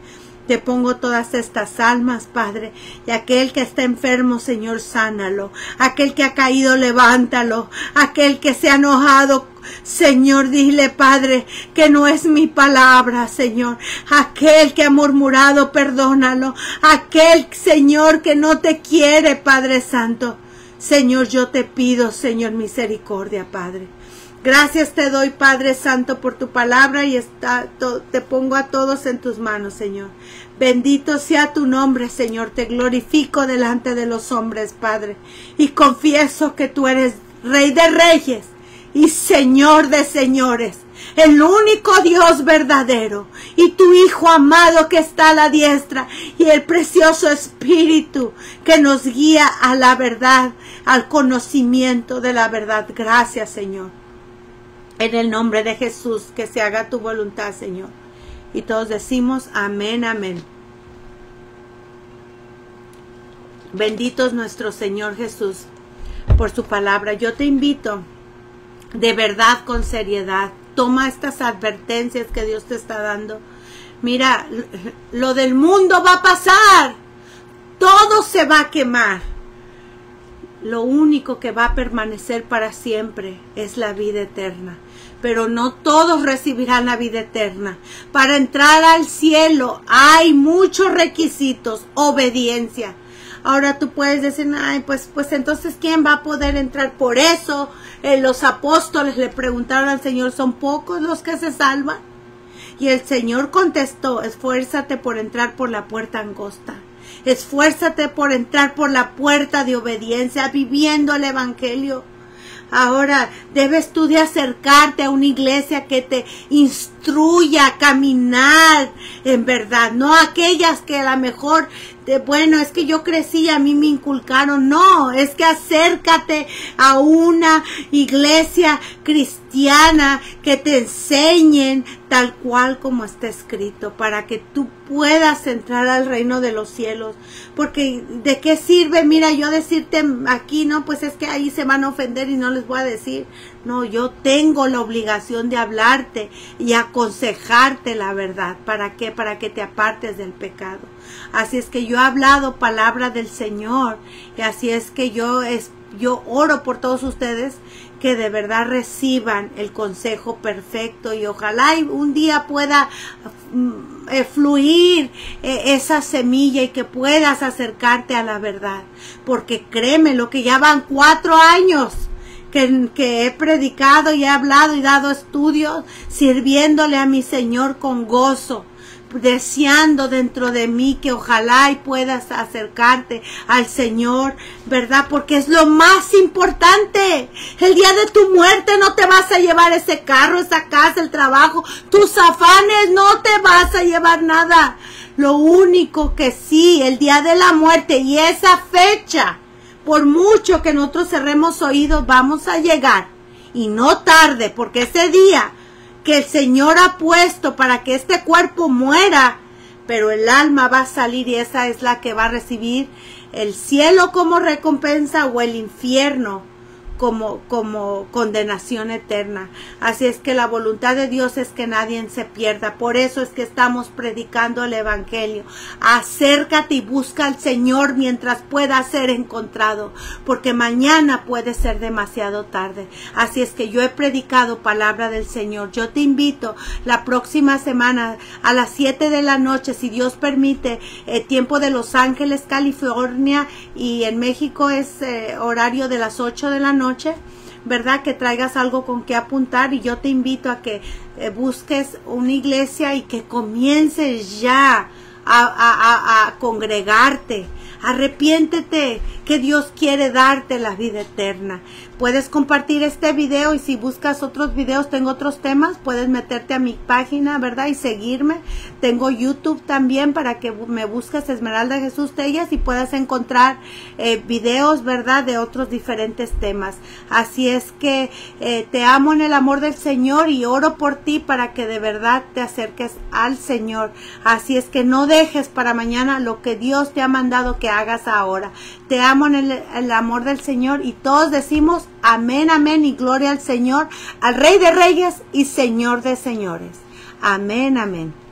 Te pongo todas estas almas, Padre, y aquel que está enfermo, Señor, sánalo. Aquel que ha caído, levántalo. Aquel que se ha enojado, Señor, dile, Padre, que no es mi palabra, Señor. Aquel que ha murmurado, perdónalo. Aquel, Señor, que no te quiere, Padre Santo. Señor, yo te pido, Señor, misericordia, Padre. Gracias te doy, Padre Santo, por tu palabra, y te pongo a todos en tus manos, Señor. Bendito sea tu nombre, Señor. Te glorifico delante de los hombres, Padre. Y confieso que tú eres Rey de Reyes y Señor de Señores, el único Dios verdadero, y tu Hijo amado que está a la diestra, y el precioso Espíritu que nos guía a la verdad, al conocimiento de la verdad. Gracias, Señor. En el nombre de Jesús, que se haga tu voluntad, Señor. Y todos decimos amén, amén. Bendito es nuestro Señor Jesús por su palabra. Yo te invito, de verdad, con seriedad, toma estas advertencias que Dios te está dando. Mira, lo del mundo va a pasar. Todo se va a quemar. Lo único que va a permanecer para siempre es la vida eterna. Pero no todos recibirán la vida eterna. Para entrar al cielo hay muchos requisitos. Obediencia. Ahora tú puedes decir, ay, pues entonces ¿quién va a poder entrar? Por eso los apóstoles le preguntaron al Señor, ¿son pocos los que se salvan? Y el Señor contestó, esfuérzate por entrar por la puerta angosta. Esfuérzate por entrar por la puerta de obediencia, viviendo el evangelio. Ahora debes tú de acercarte a una iglesia que te instruya a caminar en verdad, no aquellas que a lo mejor, bueno, es que yo crecí y a mí me inculcaron. No, es que acércate a una iglesia cristiana que te enseñen tal cual como está escrito, para que tú puedas entrar al reino de los cielos. Porque ¿de qué sirve? Mira, yo decirte aquí, no, pues es que ahí se van a ofender y no les voy a decir. No, yo tengo la obligación de hablarte y aconsejarte la verdad. ¿Para qué? Para que te apartes del pecado. Así es que yo he hablado palabra del Señor, y así es que yo oro por todos ustedes, que de verdad reciban el consejo perfecto y ojalá un día pueda fluir esa semilla y que puedas acercarte a la verdad, porque créeme lo que ya van 4 años que he predicado y he hablado y dado estudios sirviéndole a mi Señor con gozo, deseando dentro de mí que ojalá y puedas acercarte al Señor, ¿verdad? Porque es lo más importante. El día de tu muerte no te vas a llevar ese carro, esa casa, el trabajo, tus afanes, no te vas a llevar nada. Lo único que sí, el día de la muerte y esa fecha, por mucho que nosotros cerremos oídos, vamos a llegar. Y no tarde, porque ese día que el Señor ha puesto para que este cuerpo muera, pero el alma va a salir y esa es la que va a recibir el cielo como recompensa o el infierno como condenación eterna. Así es que la voluntad de Dios es que nadie se pierda. Por eso es que estamos predicando el Evangelio. Acércate y busca al Señor mientras pueda ser encontrado, porque mañana puede ser demasiado tarde. Así es que yo he predicado palabra del Señor. Yo te invito la próxima semana a las 7 de la noche, si Dios permite, tiempo de Los Ángeles, California, y en México es horario de las 8 de la noche, ¿verdad? Que traigas algo con que apuntar, y yo te invito a que busques una iglesia y que comiences ya a congregarte. Arrepiéntete, que Dios quiere darte la vida eterna. Puedes compartir este video, y si buscas otros videos, tengo otros temas, puedes meterte a mi página, ¿verdad? Y seguirme. Tengo YouTube también para que me busques Esmeralda Jesús Tellas y puedas encontrar videos, ¿verdad? De otros diferentes temas. Así es que te amo en el amor del Señor y oro por ti para que de verdad te acerques al Señor. Así es que no dejes para mañana lo que Dios te ha mandado que hagas ahora. Te amo en el amor del Señor, y todos decimos amén, amén, y gloria al Señor, al Rey de Reyes y Señor de Señores. Amén, amén.